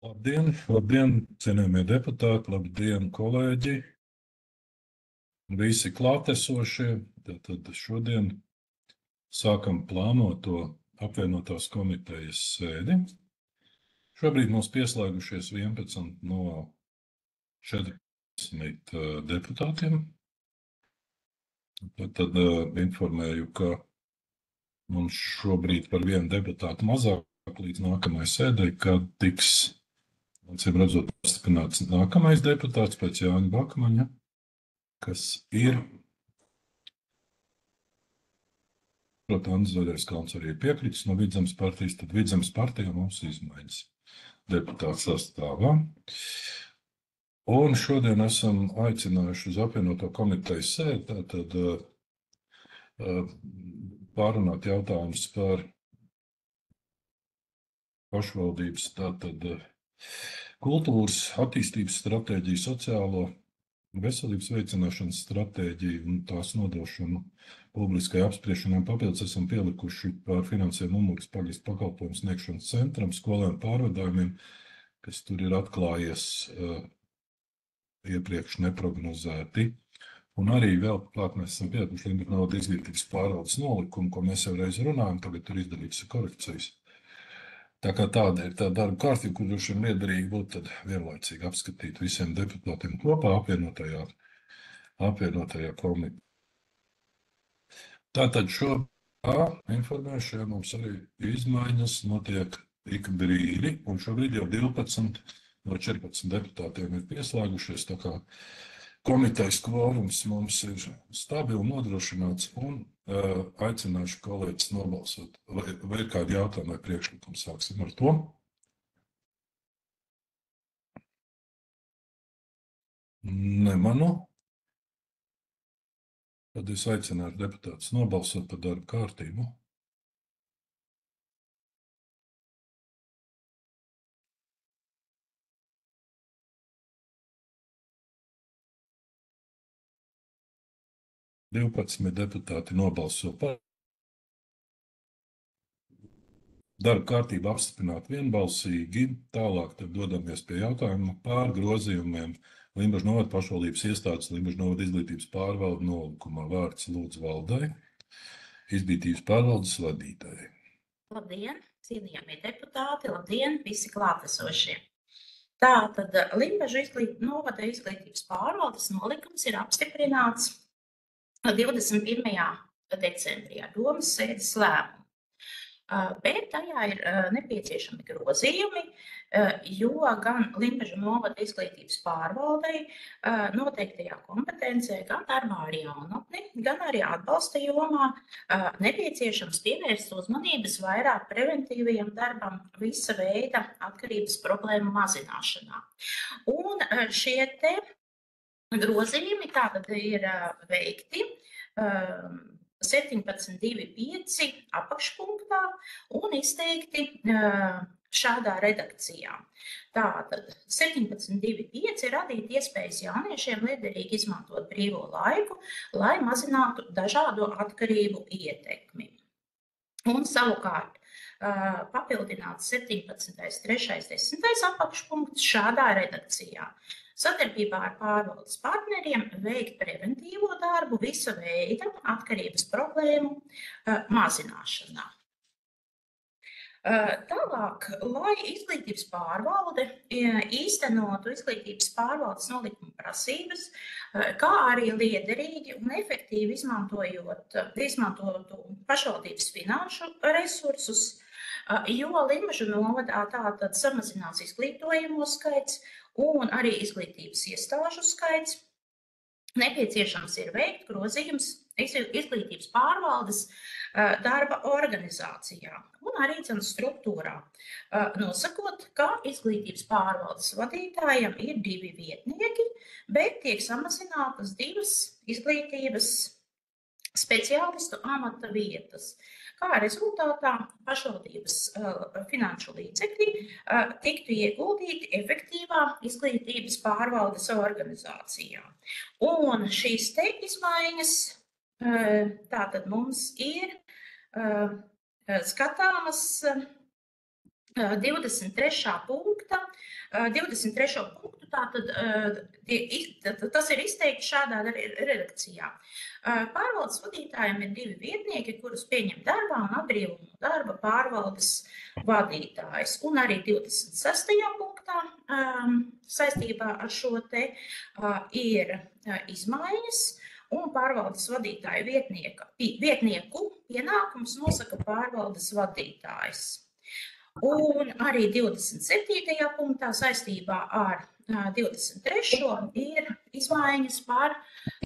Labdien, cienījamie deputāti, labdien, kolēģi, visi klātesošie. Tad šodien sākam plānoto apvienotās komitejas sēdi. Šobrīd mums pieslēgušies 11 no 40 deputātiem. Tad informēju, ka mums šobrīd par vienu deputātu mazāk līdz nākamajai sēdei, kad tiks, acīm redzot, apstiprināts nākamais deputāts pēc Jāņa Bakmaņa, kas ir, protams, Zaļais kalns arī ir piekritis no Vidzemes partijas, tad Vidzemes partijā mums izmaiņas deputātu sastāvā. Un šodien esam aicinājuši uz apvienoto komitejas sēdi, tātad pārunāt jautājumus par pašvaldības, tātad kultūras attīstības stratēģiju, sociālo veselības veicināšanas stratēģiju un tās nodošanu publiskai apspriešanai. Papildus esam pielikuši par finansējumu Umugas pagastu pakalpojumu sniegšanas centram, skolēnu pārvadājumiem, kas tur ir atklājies iepriekš neprognozēti. Un arī vēl klāt mēs esam pielikuši Limbažu novada izglītības pārvaldes nolikumu, ko mēs jau reiz runājam, tagad tur izdarītas korekcijas. Tā kā tāda ir tā darba kārtība, kur droši vien liederīgi būtu tad vienlaicīgi apskatīt visiem deputātiem kopā apvienotajā komitejā. Tātad informēšu, ja mums arī izmaiņas notiek ik brīdi, un šobrīd jau 12 no 14 deputātiem ir pieslēgušies, tā kā komitejas kvorums mums ir stabili nodrošināts, un aicināšu kolēģis nobalsot. Vai ir kādi jautājumi vai priekšlikumi? Sāksim ar to. Nemanu. Tad es aicināšu deputātus nobalsot par darba kārtību. Deputāti nobalso par. Darba kārtību apstiprināt vienbalsīgi. Tālāk tad dodamies pie jautājuma par grozījumiem Limbažu novada pašvaldības iestādes Limbažu novada izglītības pārvalde nolikumā. Vārds lūdzu valdai, izglītības pārvaldes vadītājai. Labdien, cienījamie deputāti, labdien, visi klātesošie. Tātad Limbažu novada izglītības pārvaldes nolikums ir apstiprināts 21. decembrī ar domas sēdes lēmumu. Bet tajā ir nepieciešami grozījumi, jo gan Limbažu novada izglītības pārvaldei noteiktajā kompetencē, gan darbā ar jaunatni, gan arī atbalsta jomā nepieciešams pievērst uzmanības vairāk preventīvajam darbam visa veida atkarības problēmu mazināšanā. Un šie te grozījumi tātad ir veikti 17.2.5 apakšpunktā un izteikti šādā redakcijā. Tātad 17.2.5 radīt iespējas jauniešiem liederīgi izmantot brīvo laiku, lai mazinātu dažādo atkarību ietekmi. Un savukārt papildināts 17.3.10. apakšpunkts šādā redakcijā. Sadarbībā ar pārvaldes partneriem veikt preventīvo darbu visa veida atkarības problēmu mazināšanā. Tālāk, lai izglītības pārvalde īstenotu izglītības pārvaldes nolikuma prasības, kā arī liederīgi un efektīvi izmantotu pašvaldības finanšu resursus, jo Limbažu novadā tātad samazinās izglītojamo skaits un arī izglītības iestāžu skaits, nepieciešams ir veikt grozījums izglītības pārvaldes darba organizācijā un arī struktūrā, nosakot, ka izglītības pārvaldes vadītājam ir 2 vietnieki, bet tiek samazinātas 2 izglītības speciālistu amata vietas. Kā rezultātā pašvaldības finanšu līdzekļi tiktu ieguldīti efektīvā izglītības pārvaldes organizācijā. Un šīs te izmaiņas tātad mums ir skatāmas 23. punkta. 23. punktu tātad tas ir izteikti šādā redakcijā. Pārvaldes vadītājiem ir 2 vietnieki, kurus pieņem darbā un atbrīvo no darba pārvaldes vadītājs. Un arī 26. punktā saistībā ar šo te ir izmaiņas. Un pārvaldes vadītāja vietnieku pienākums nosaka pārvaldes vadītājs. Un arī 27. punktā saistībā ar 23. ir izmaiņas par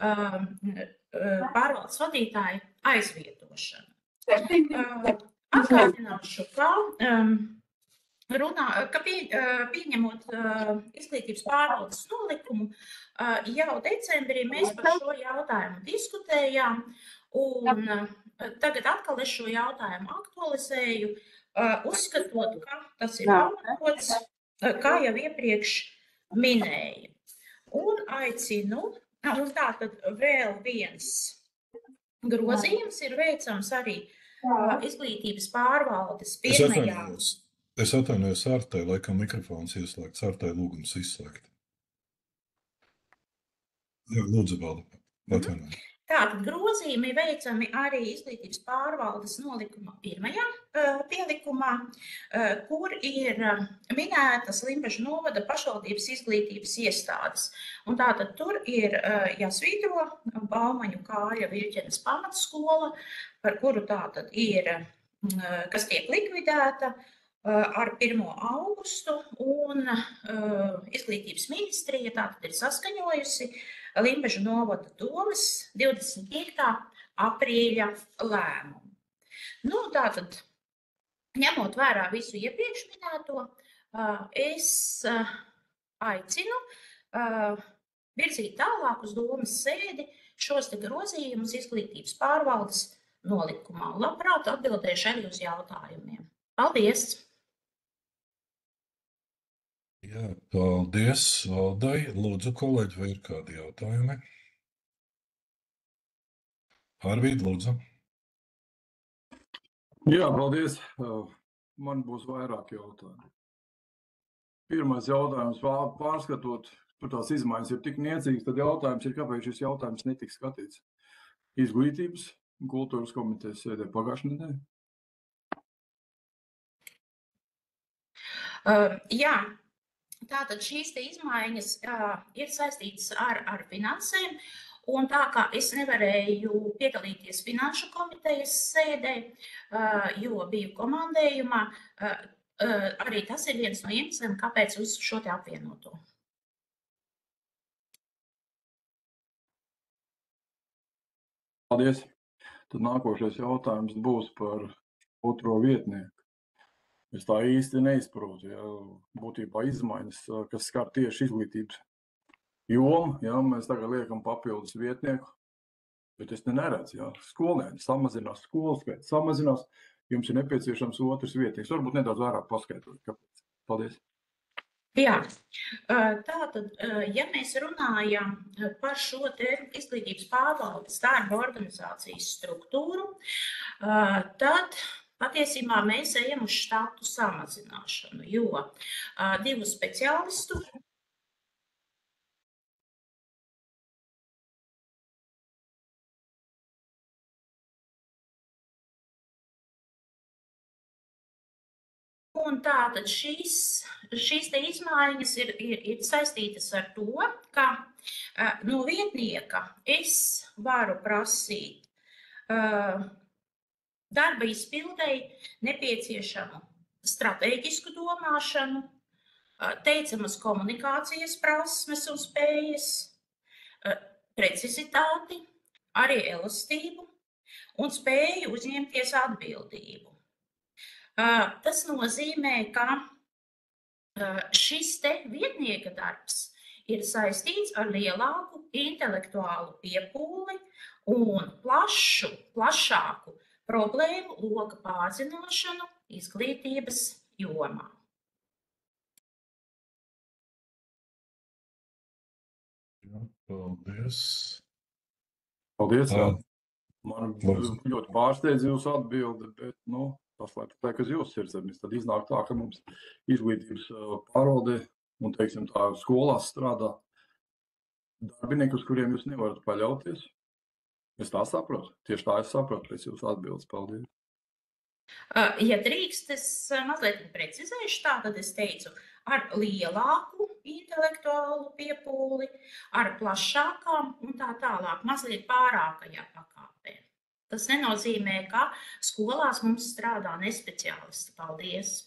pārvaldes vadītāju aizvietošanu. Atgādināšu, ka pieņemot izglītības pārvaldes nolikumu, jau decembrī mēs par šo jautājumu diskutējām, un tagad atkal es šo jautājumu aktualizēju, uzskatot, ka tas ir pamatots, kā jau iepriekš minēja. Un aicinu, un tātad vēl viens grozījums ir veicams arī izglītības pārvaldes pirmajā. Es atvainojos Artai, laikam mikrofons ieslēgts, Artai lūgums izslēgt. Jā, lūdzu, Valda, atvainoju. Tātad grozījumi veicami arī izglītības pārvaldes nolikuma pirmajā pielikumā, kur ir minētas Limbažu novada pašvaldības izglītības iestādes. Un tātad tur ir jāsvītro Baumaņu Kāļa Viļķenes pamatskola, par kuru tātad ir, kas tiek likvidēta ar 1. augustu, un izglītības ministrija tātad ir saskaņojusi Limbažu novada domes 25. aprīļa lēmumu. Nu, tātad, ņemot vērā visu iepriekš minēto, es aicinu virzīt tālāk uz domes sēdi šos te grozījumus izglītības pārvaldes nolikumā. Labprāt atbildēšu arī uz jautājumiem. Paldies! Jā, paldies Valdai. Lūdzu, kolēģi, vai ir kādi jautājumi? Arvīd, lūdzu. Jā, paldies. Man būs vairāk jautājumu. Pirmais jautājums, pārskatot, tur tās izmaiņas ir tik niecīgas, tad jautājums ir, kāpēc šis jautājums netika skatīts izglītības un kultūras komitejas sēdē pagājušajā nedēļā? Jā. Tātad šīs te izmaiņas ir saistītas ar finansēm, un tā kā es nevarēju piedalīties finanšu komitejas sēdē, jo biju komandējumā, arī tas ir viens no iemesliem, kāpēc uz šo te apvienoto. Paldies. Tad nākošais jautājums būs par otro vietnieku. Es tā īsti neizprotu, ja, būtībā izmaiņas, kas skar tieši izglītības jomu, ja, mēs tagad liekam papildus vietnieku, bet es neredzu, ja, skolēni samazinās, skolas skaits samazinās, jums ir nepieciešams otrs vietnieks. Varbūt nedaudz vairāk paskaidrot, kāpēc. Paldies. Jā, tātad, ja mēs runājam par šo te izglītības pārvaldes darba organizācijas struktūru, tad patiesībā mēs ejam uz štatu samazināšanu, jo 2 speciālistu un tātad šīs te izmaiņas ir saistītas ar to, ka no vietnieka es varu prasīt darba izpildēji nepieciešamu stratēģisku domāšanu, teicamas komunikācijas prasmes un spējas, precizitāti, arī elastību un spēju uzņemties atbildību. Tas nozīmē, ka šis te vietnieka darbs ir saistīts ar lielāku intelektuālu piepūli un plašāku problēmu loka pārzināšanu izglītības jomā. Jā, paldies. Paldies. Man ļoti pārsteidz jūsu atbildi, bet, tas, lai tā, kas jūsu sirdsapziņas, tad iznāk tā, ka mums izglītības pārvalde un, teiksim, tā skolās strādā darbinieki, uz kuriem jūs nevarat paļauties. Es tā saprotu. Tieši tā es saprotu pēc jūsu atbildes. Paldies. Ja drīkst, es mazliet precizēšu, tātad es teicu, ar lielāku intelektuālu piepūli, ar plašākām un tā tālāk, mazliet pārākajā pakāpē. Tas nenozīmē, ka skolās mums strādā nespeciālisti. Paldies!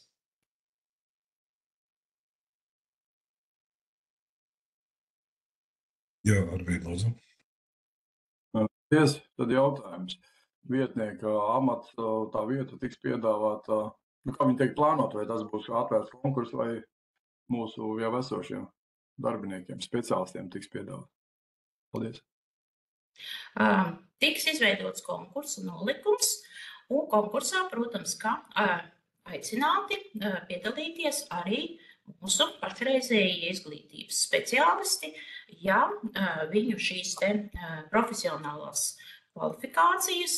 Jā, Arvīd, lūdzu. Paldies. Tad jautājums. Vietnieka amats, tā vieta tiks piedāvāta, kā viņi teikt, plānot, vai tas būs atvērts konkurss vai mūsu jau esošiem darbiniekiem, speciālistiem tiks piedāvāt. Paldies. Tiks izveidots konkursu nolikums, un konkursā, protams, ka aicināti piedalīties arī mūsu pašreizējie izglītības speciālisti, ja viņu šīs te profesionālās kvalifikācijas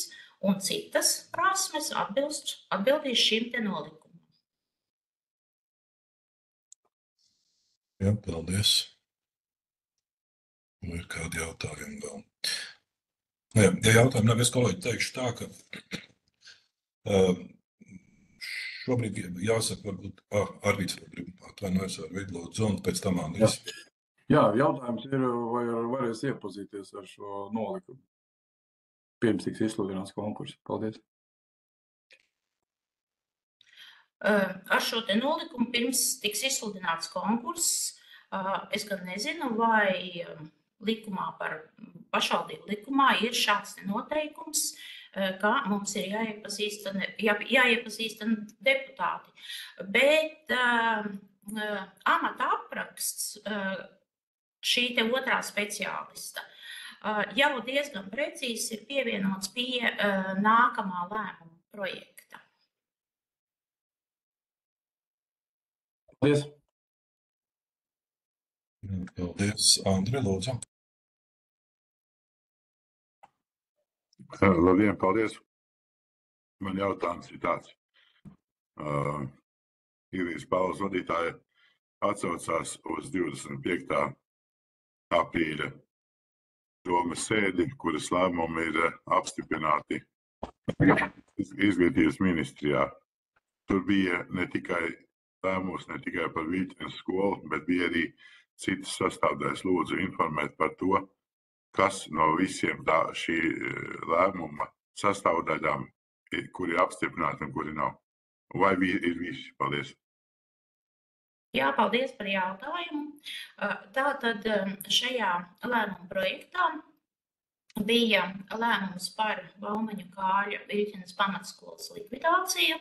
un citas prasmes atbildīs šim te nolikumam. Jā, paldies. Vai ir kādi jautājumi vēl? Jā, ja jautājumi nav, es kolēģi teikšu tā, ka šobrīd jāsaka, varbūt Arvīds atvainojas Arvīd, lūdzu, un pēc tam Andris. Jā, jautājums ir, vai varēs iepazīties ar šo nolikumu? Pirms tiks izsludināts konkurss. Paldies. Ar šo te nolikumu pirms tiks izsludināts konkurss, es gan nezinu, vai likumā par pašvaldību likumā ir šāds noteikums, ka mums ir jāiepazīstina deputāti. Bet amata apraksts šī te otrā speciālista jau diezgan precīzi ir pievienots pie nākamā lēmuma projekta. Paldies. Paldies, Andri, lūdzu. Labdien, paldies. Man jautājums ir tāds. Ilijas Paules vadītāja atsaucās uz 25. aprīļa domas sēdi, kuras lēmumi ir apstiprināti izglītības ministrijā. Tur bija ne tikai lēmums, ne tikai par Vītenes skolu, bet bija arī citas sastāvdaļas. Lūdzu informēt par to, kas no visiem šī lēmuma sastāvdaļām, kuri ir apstiprināti un kuri nav. Vai ir visi? Paldies. Jā, paldies par jautājumu. Tātad šajā lēmuma projektā bija lēmums par Baumaņu Kārļa Viļķenes pamatskolas likvidāciju,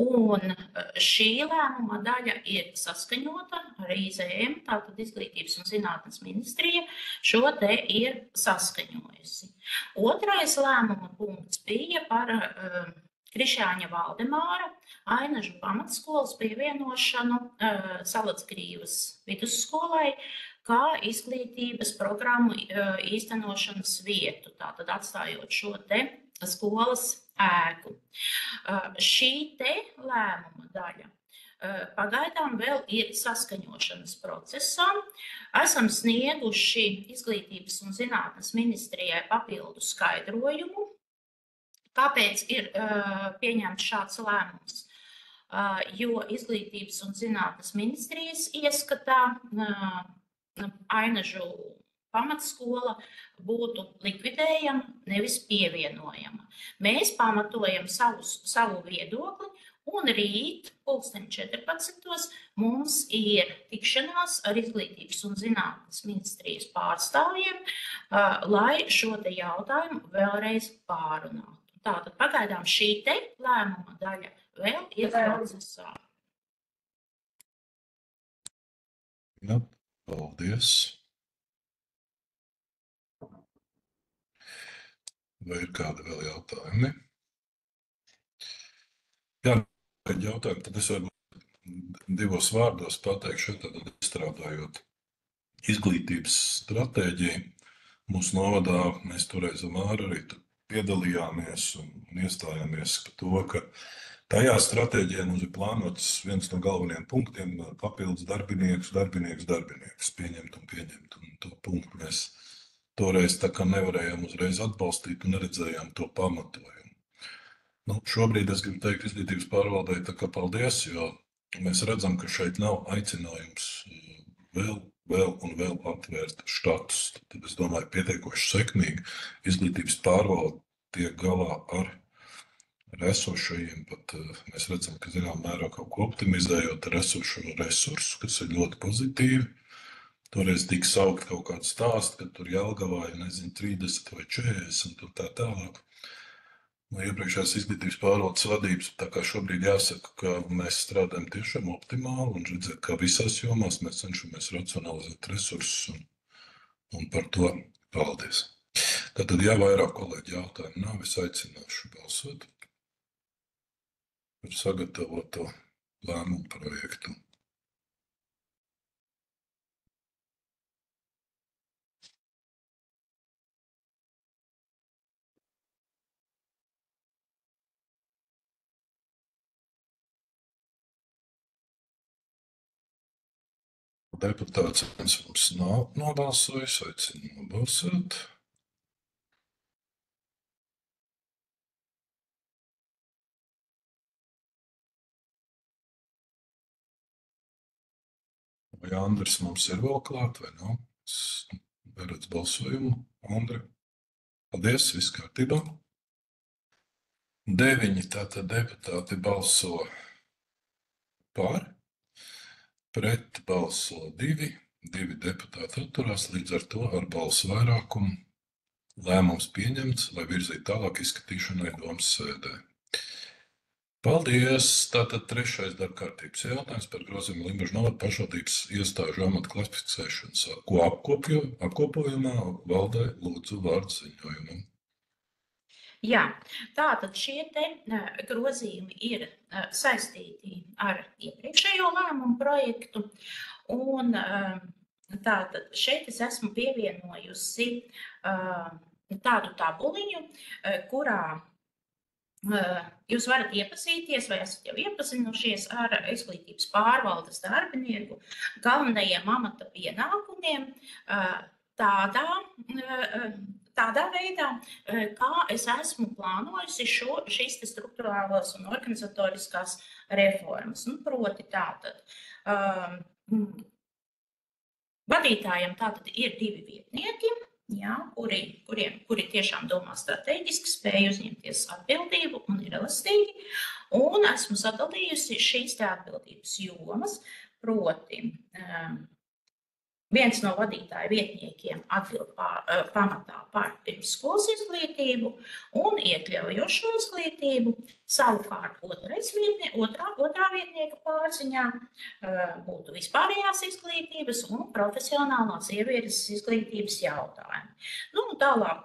un šī lēmuma daļa ir saskaņota ar IZM, tātad Izglītības un zinātnes ministrija šo te ir saskaņojusi. Otrais lēmuma punkts bija par Krišāņa Valdemāra Ainažu pamatskolas pievienošanu Salacgrīvas vidusskolai, kā izglītības programmu īstenošanas vietu, tātad atstājot šo te skolas ēku. Šī te lēmuma daļa pagaidām vēl ir saskaņošanas procesā. Esam snieguši Izglītības un zinātnes ministrijai papildu skaidrojumu, kāpēc ir pieņemts šāds lēmums. Jo Izglītības un zinātnes ministrijas ieskatā Ainažu pamatskola būtu likvidējama, nevis pievienojama. Mēs pamatojam savu viedokli, un rīt, 14. mums ir tikšanās ar Izglītības un zinātnes ministrijas pārstāvjiem, lai šo te jautājumu vēlreiz pārunātu. Tātad pagaidām šī te lēmuma daļa vēl ir procesā. Jā, paldies. Vai ir kādi vēl jautājumi? Jā, jautājumi, tad es varbūt divos vārdos pateikšu, tad izstrādājot izglītības stratēģiju. Mūsu novadā mēs toreiz ar Māru arī piedalījāmies un iestājāmies par to, ka Tajā stratēģijā mums ir plānots viens no galvenajiem punktiem - papildus darbinieks pieņemt. Un to punktu mēs toreiz tā kā nevarējām uzreiz atbalstīt un neredzējām to pamatojumu. Nu, šobrīd es gribu teikt izglītības pārvaldei tā kā paldies, jo mēs redzam, ka šeit nav aicinājums vēl atvērt štatus. Tad es domāju, pietiekoši sekmīgi izglītības pārvalde tiek galā ar esošajiem, pat mēs redzam, ka zinām mērā kaut ko optimizējot ar esošo resursu, kas ir ļoti pozitīvi. Toreiz tika saukt kaut kādu stāstu, ka tur Jelgavā ir, nezinu, 30 vai 40 un tā tālāk. No iepriekšējās izglītības pārvaldes vadības, tā kā šobrīd jāsaka, ka mēs strādājam tiešām optimāli un redzēt, kā visās jomās mēs cenšamies racionalizēt resursus un par to paldies. Tātad, ja vairāk kolēģi jautājumu nav, es aicināšu balsot par sagatavoto lēmumu projektu. Deputāts mums nav nobalsojis, aicinu nobalsot. Vai Andris mums ir vēl klāt vai nav? Es neredzu balsojumu. Andri. Paldies, viss kārtībā. 9 tātad deputāti balso par, pret balso 2 deputāti atturās, līdz ar to ar balsu vairākumu lēmums pieņemts, lai virzītu tālāk izskatīšanai domas sēdē. Paldies! Tātad 3. darbkārtības jautājums par grozījumu Limbažu novada pašvaldības iestāžu amatu klasificēšanas, ko apkopojumā valdē lūdzu vārdu ziņojumam. Jā, tātad šie te grozījumi ir saistīti ar iepriekšējo lēmumu projektu, un tātad šeit es esmu pievienojusi tādu tabuliņu, kurā jūs varat iepazīties vai esat jau iepazinušies ar izglītības pārvaldes darbinieku galvenajiem amata pienākumiem tādā veidā, kā es esmu plānojusi šīs struktūrālās un organizatoriskās reformas. Proti tātad vadītājiem tātad ir 2 vietnieki, jā, kuri tiešām domā strateģiski, spēj uzņemties atbildību un ir elastīgi. Un esmu sadalījusi šīs te atbildības jomas, proti viens no vadītāja vietniekiem atbild pamatā par pirmsskolas izglītību un iekļaujošo izglītību. Savukārt otrā vietnieka pārziņā būtu vispārējās izglītības un profesionālās ievietas izglītības jautājumi. Tālāk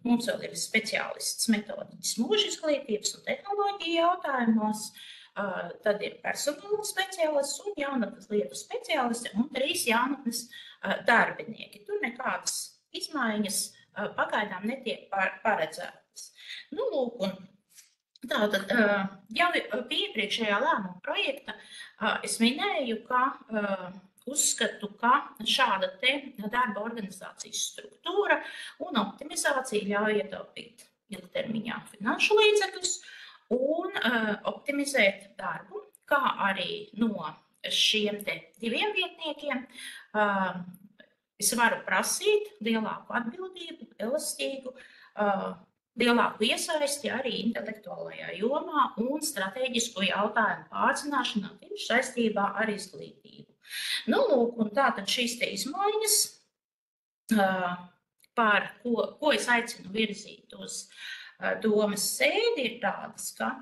mums vēl ir speciālists metodiķis mūža izglītības un tehnoloģiju jautājumos. Tad ir personāla speciālists un jaunatnes lietu speciālisti un 3 jaunatnes darbinieki. Tur nekādas izmaiņas pagaidām netiek paredzētas. Tātad jau pie iepriekšējā lēmuma projekta es minēju, ka uzskatu, ka šāda te darba organizācijas struktūra un optimizācija ļauj ietaupīt ilgtermiņā finanšu līdzekļus un optimizēt darbu, kā arī no šiem te 2 vietniekiem es varu prasīt lielāku atbildību, elastīgu, lielāku iesaisti arī intelektuālajā jomā un strateģisko jautājumu pārzināšanā tieši saistībā ar izglītību. Un tātad šīs te izmaiņas, par ko es aicinu virzīt uz domas sēdi, ir tādas, ka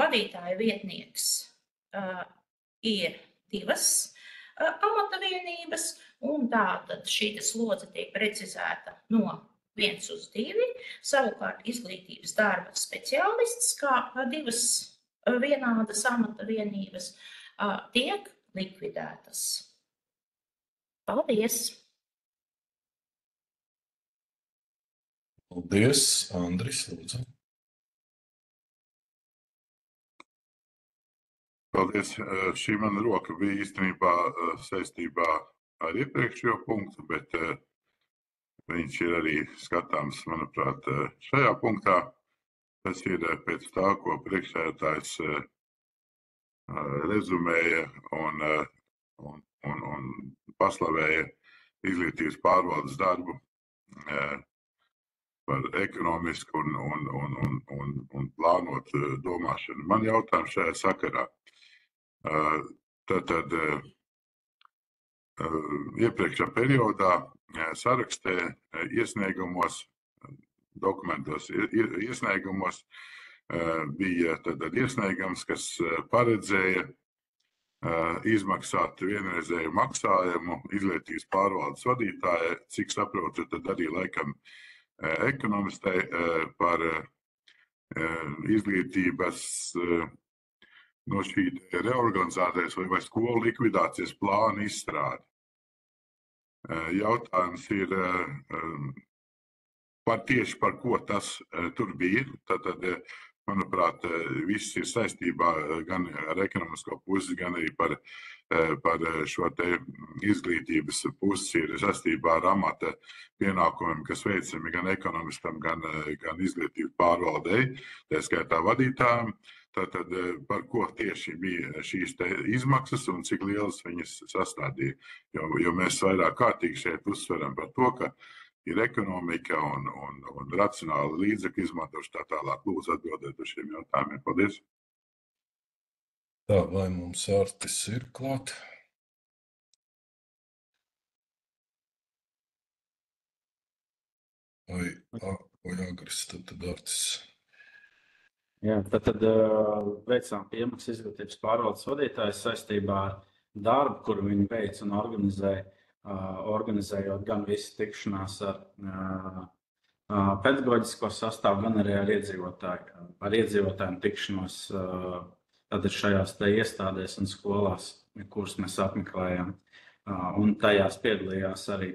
vadītāja vietnieks ir 2 amata vienības, un tātad šī slodze tiek precizēta no 1 uz 2, savukārt izglītības darba speciālists, kā 2 vienādas amata vienības, tiek likvidētas. Paldies! Paldies, Andris, lūdzu. Paldies. Šī mana roka bija īstenībā saistībā ar iepriekšējo punktu, bet viņš ir arī skatāms, manuprāt, šajā punktā. Tas ir pēc tā, ko priekšsēdētājs rezumēja un paslavēja izglītības pārvaldes darbu par ekonomisku un plānot domāšanu. Man jautājums šajā sakarā. Tātad iepriekšējā periodā sarakstē iesniegumos, dokumentos iesniegumos bija tātad iesniegums, kas paredzēja izmaksāt vienreizēju maksājumu izglītības pārvaldes vadītājai, cik saprotu, tad arī laikam ekonomistai par izglītības no šī reorganizācijas vai skolu likvidācijas plāna izstrādi. Jautājums ir tieši par ko tas tur bija. Tātad, manuprāt, viss ir saistībā gan ar ekonomisko pusi, gan arī par šo te izglītības pusi ir saistībā ar amata pienākumiem, kas veicami gan ekonomistam, gan izglītības pārvaldei, tā skaitā vadītājiem. Tātad, par ko tieši bija šīs te izmaksas un cik lielas viņas sastādīja. Jo mēs vairāk kārtīgi šeit uzsveram par to, ka ir ekonomika un racionāli līdzekļu izmantoši tā tālāk. Lūdzu atbildēt uz šiem jautājumiem. Paldies. Tā, vai mums Artis ir klāt? Vai Agris, tad Artis. Jā, tad veicām piemaksas izglītības pārvaldes vadītājs saistībā ar darbu, kuru viņi veic un organizējot gan visu tikšanās ar pedagoģisko sastāvu, gan arī ar iedzīvotājiem tikšanos tātad šajās te iestādēs un skolās, kuras mēs apmeklējām. Un tajās piedalījās arī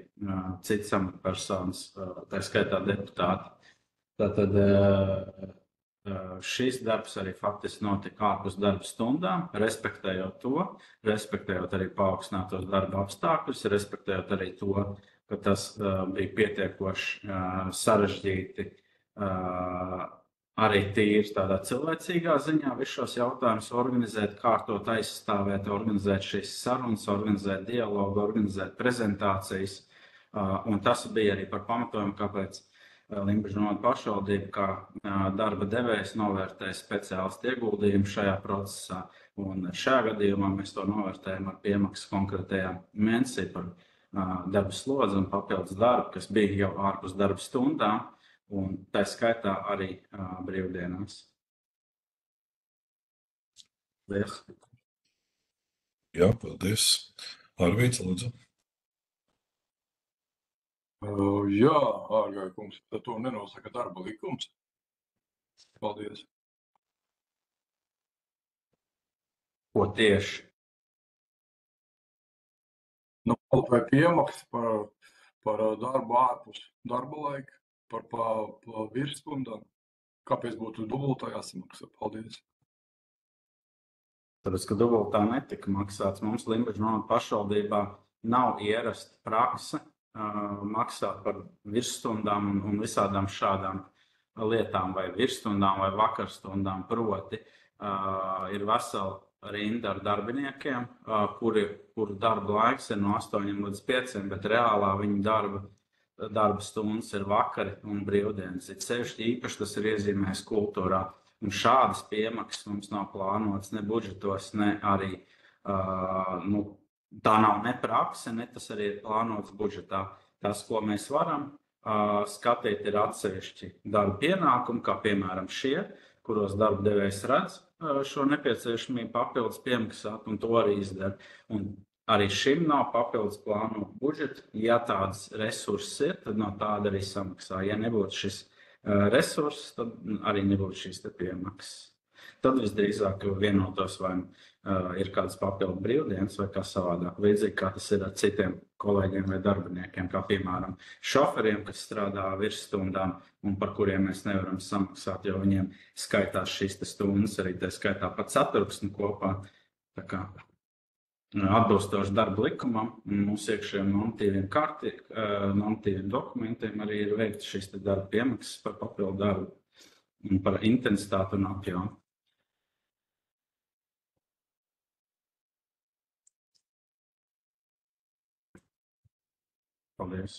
citas amatpersonas, tā skaitā deputāti. Tātad šis darbs arī faktiski notika ārpus darba stundām, respektējot arī paaugstinātos darba apstākļus, respektējot arī to, ka tas bija pietiekoši sarežģīti arī tīri tādā cilvēcīgā ziņā visus šos jautājumus organizēt, kārtot, aizstāvēt, organizēt šīs sarunas, organizēt dialogu, organizēt prezentācijas. Un tas bija arī par pamatojumu, kāpēc Limbažu novada pašvaldība kā darba devējs novērtēja speciālistu ieguldījumu šajā procesā. Un šajā gadījumā mēs to novērtējam ar piemaksas konkrētajā mēnesī par darba slodzi un papildus darbu, kas bija jau ārpus darba stundām, un tā skaitā arī brīvdienās. Paldies. Jā, paldies. Arvīts, lūdzu. Jā, ārgai kungs, tad to nenosaka darba likums. Paldies. Ko tieši? Nu, vai piemaksas par darbu ārpus darba laika, par virsstundām? Kāpēc būtu dubultā jāsamaksā? Paldies. Tāpēc, ka dubultā netika maksāts. Mums Limbažu novada pašvaldībā nav ierasta prakse maksāt par virsstundām un visādām šādām lietām, vai virsstundām, vai vakarstundām. Proti, ir vesela rinda ar darbiniekiem, kuru darba laiks ir no 8 līdz 5, bet reālā viņa darba stundas ir vakari un brīvdienas. Sevišķi īpaši tas ir iezīmējis kultūrā. Un šādas piemaksas mums nav plānotas ne budžetos, ne arī tā nav ne prakse, ne tas arī ir plānots budžetā. Tas, ko mēs varam skatīt, ir atsevišķi darba pienākumi, kā piemēram šie, kuros darba devējs redz šo nepieciešamību papildus piemaksāt, un to arī izdara. Un arī šim nav papildus plānot budžetu. Ja tādas resurses ir, tad no tāda arī samaksā. Ja nebūtu šis resurss, tad arī nebūtu šīs te piemaksas. Tad visdrīzāk vienotos vai ir kādas papildu brīvdienas vai kā savādāk. Līdzīgi kā tas ir ar citiem kolēģiem vai darbiniekiem, kā piemēram šoferiem, kas strādā virsstundām un par kuriem mēs nevaram samaksāt, jo viņiem skaitās šīs stundas, arī tā skaitā pat ceturksni kopā. Tā kā atbilstoši darba likumam un mūsu iekšējiem normatīviem dokumentiem arī ir veikts šīs darba piemaksas par papildu darbu un par intensitāti un apjomu. Paldies!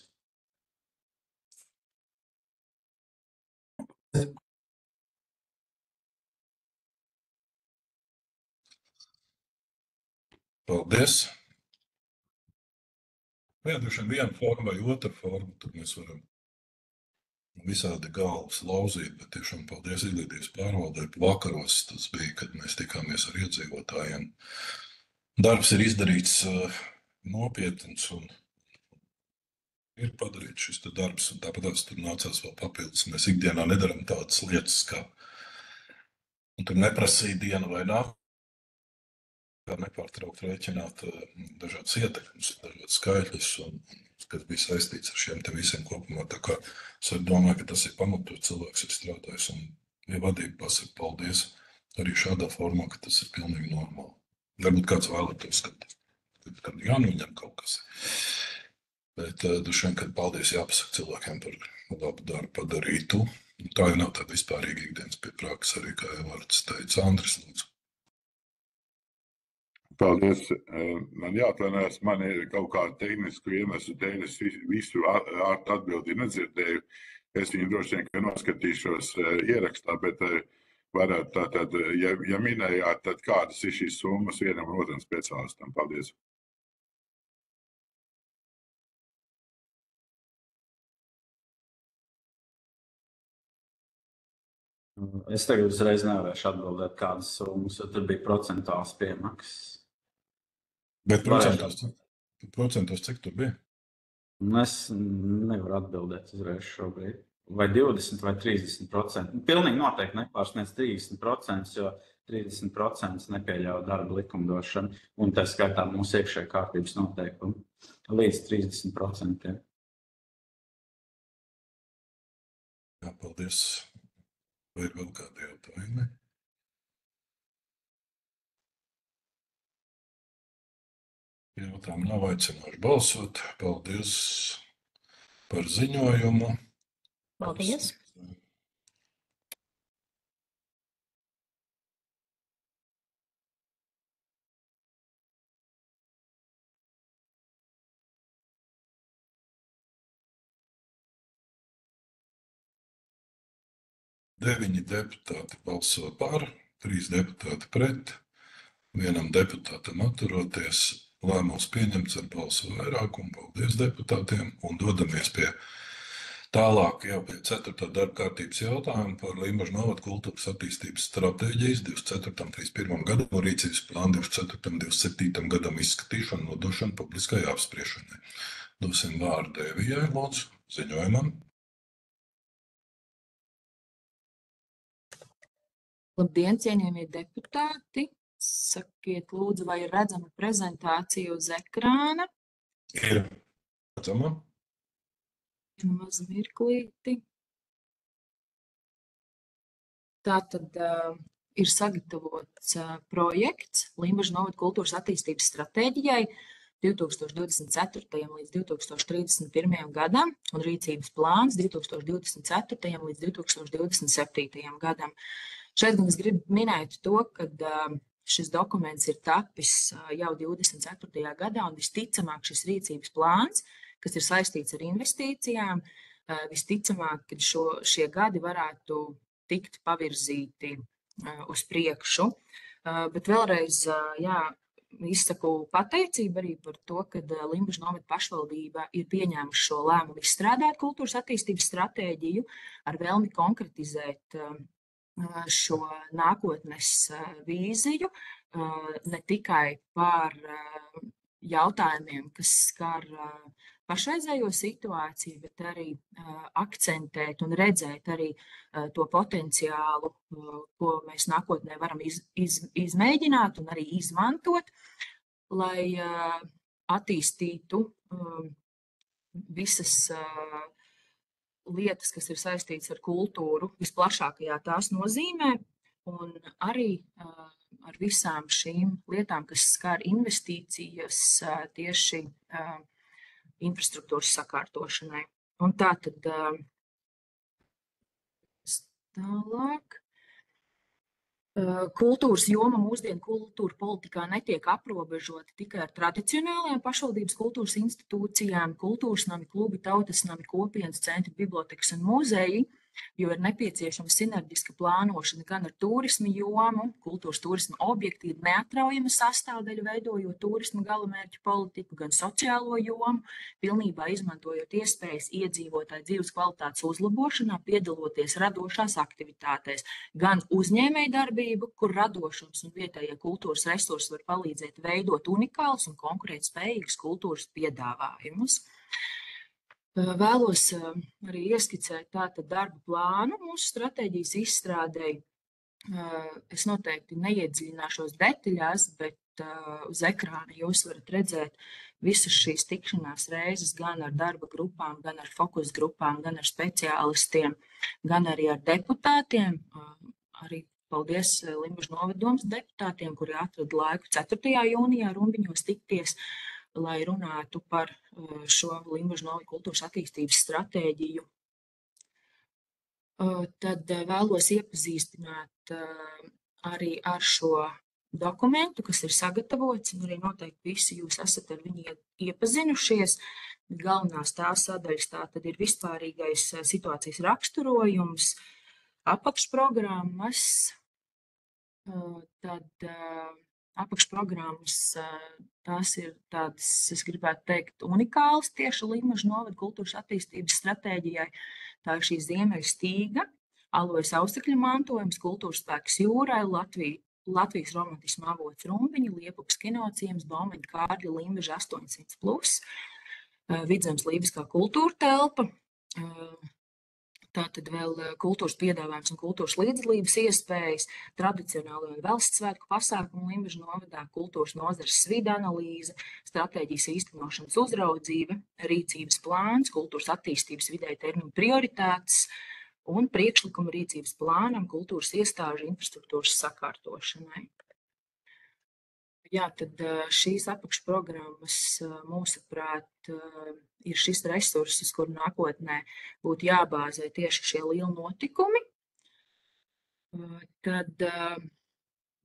Paldies! Jā, droši vien viena forma vai otra forma, tur mēs varam visādi galvas lauzīt, bet tiešām paldies izglītības pārvaldē. Vakaros tas bija, kad mēs tikāmies ar iedzīvotājiem. Darbs ir izdarīts nopietns un ir padarīts šis darbs, un tāpat tur nācās vēl papildus. Mēs ikdienā nedaram tādas lietas, kā tur neprasīt dienu vai nakti, kā nepārtraukt rēķināt dažādas ietekmes, dažādas skaitļus, un kas bija saistīts ar šiem te visiem kopumā. Tā kā es domāju, ka tas ir pamatot, cilvēks ir strādājis, un ja vadība pasaka paldies arī šādā formā, ka tas ir pilnīgi normāli. Varbūt kāds vēlētos, kad jānoņem kaut kas. Bet droši vien, kad paldies jāpasaka cilvēkiem par labu darbu padarītu. Tā jau nav tāda vispārīga ikdienas pieprākas arī, kā jau Vārds teica. Andris, lūdzu. Paldies. Man jāatvainojas, man ir kaut kāda tehnisku iemeslu dēļ, es visu atbildi nedzirdēju. Es viņu droši vien noskatīšos ierakstā, bet varētu tātad, ja minējāt, tad kādas ir šīs summas vienam un otram speciālistam? Paldies. Es tagad uzreiz nevarēšu atbildēt, kādas summas, jo tur bija procentuāls piemaksas. Bet procentos cik tur bija? Es nevaru atbildēt uzreiz šobrīd. Vai 20 vai 30%. Pilnīgi noteikti nepārsniedz 30%, jo 30% nepieļauj darba likumdošanu, un tā skaitā mūsu iekšējā kārtības noteikumi līdz 30%. Jā, paldies. Vai ir vēl kādi jautājumi? Jautājumu nav, aicināšu balsot. Paldies par ziņojumu. Paldies! Deviņi deputāti balso par, 3 deputāti pret, 1 deputātam atturoties. Lēmums pieņemts ar balsu vairākumu. Paldies deputātiem un dodamies pie tālāk jau pie 4. darba kārtības jautājuma par Limbažu novada kultūras attīstības stratēģijas 24.31. gadam un rīcības plānu 24.27. gadam izskatīšanu un nodošanu publiskai apspriešanai. Dosim vārdu Evijai, lūdzu, ziņojumam. Labdien, cienījamie deputāti! Sakiet, lūdzu, vai ir redzama prezentācija uz ekrāna? Ir redzama. Maz mirklīti. Tātad ir sagatavots projekts Limbažu novada kultūras attīstības stratēģijai 2024. līdz 2031. gadam un rīcības plāns 2024. līdz 2027. gadam. Šeit gan es gribu minēt to, ka šis dokuments ir tapis jau 24. gadā, un visticamāk šis rīcības plāns, kas ir saistīts ar investīcijām, visticamāk, ka šie gadi varētu tikt pavirzīti uz priekšu. Bet vēlreiz, izsaku pateicību arī par to, ka Limbažu novada pašvaldība ir pieņēmuši šo lēmumu izstrādāt kultūras attīstības stratēģiju ar vēlmi konkretizēt šo nākotnes vīziju, ne tikai par jautājumiem, kas skar pašreizējo situāciju, bet arī akcentēt un redzēt arī to potenciālu, ko mēs nākotnē varam izmēģināt un arī izmantot, lai attīstītu visas lietas, kas ir saistītas ar kultūru visplašākajā tās nozīmē, un arī ar visām šīm lietām, kas skar investīcijas tieši infrastruktūras sakārtošanai. Un tā tad tālāk. Kultūras joma mūsdienu kultūra politikā netiek aprobežota tikai ar tradicionālajām pašvaldības kultūras institūcijām, kultūras nami, klubi, tautas nami, kopienas centri, bibliotekas un muzeji, jo ir nepieciešama sinerģiska plānošana gan ar turisma jomu, kultūras turisma objekti ir neatraujama sastāvdaļa veidojot turisma galamērķu politiku, gan sociālo jomu, pilnībā izmantojot iespējas iedzīvotāju dzīves kvalitātes uzlabošanā, piedaloties radošās aktivitātēs, gan uzņēmēju darbību, kur radošums un vietējie kultūras resursi var palīdzēt veidot unikālus un konkurētspējīgus kultūras piedāvājumus. Vēlos arī ieskicēt tātad darba plānu mūsu stratēģijas izstrādēji. Es noteikti neiedziļināšos detaļās, bet uz ekrāna jūs varat redzēt visas šīs tikšanās reizes gan ar darba grupām, gan ar fokus grupām, gan ar speciālistiem, gan arī ar deputātiem. Arī paldies Limbažu novadomes deputātiem, kuri atrada laiku 4. jūnijā Rumbiņos tikties, lai runātu par šo Limbažu novada kultūras attīstības stratēģiju. Tad vēlos iepazīstināt arī ar šo dokumentu, kas ir sagatavots, un arī noteikti visi jūs esat ar viņu iepazinušies. Galvenās tās sadaļas tātad ir vispārīgais situācijas raksturojums, apakšprogrammas, tad apakšprogrammas, tās ir tādas, es gribētu teikt, unikālas tieši Limbažu novada kultūras attīstības stratēģijai. Tā ir šī ziemeļu stīga, Alojas ausekļa mantojums, kultūras spēks jūrai, Latvijas romantisma avots Rumbiņi, Liepukas kinociems, Baumeņa Kārļa Limbaža 800+, Vidzemes lībiskā kultūra telpa, tātad vēl kultūras piedāvājums un kultūras līdzdalības iespējas, tradicionālo un valsts svētku pasākumu Limbažu novadā, kultūras nozares svida analīze, stratēģijas īstenošanas uzraudzība, rīcības plāns, kultūras attīstības vidēja termiņa prioritātes un priekšlikuma rīcības plānam kultūras iestāžu infrastruktūras sakārtošanai. Jā, tad šīs apakšprogrammas, mūsuprāt, ir šis resurss, uz kuru nākotnē būtu jābāzē tieši šie lieli notikumi. Tad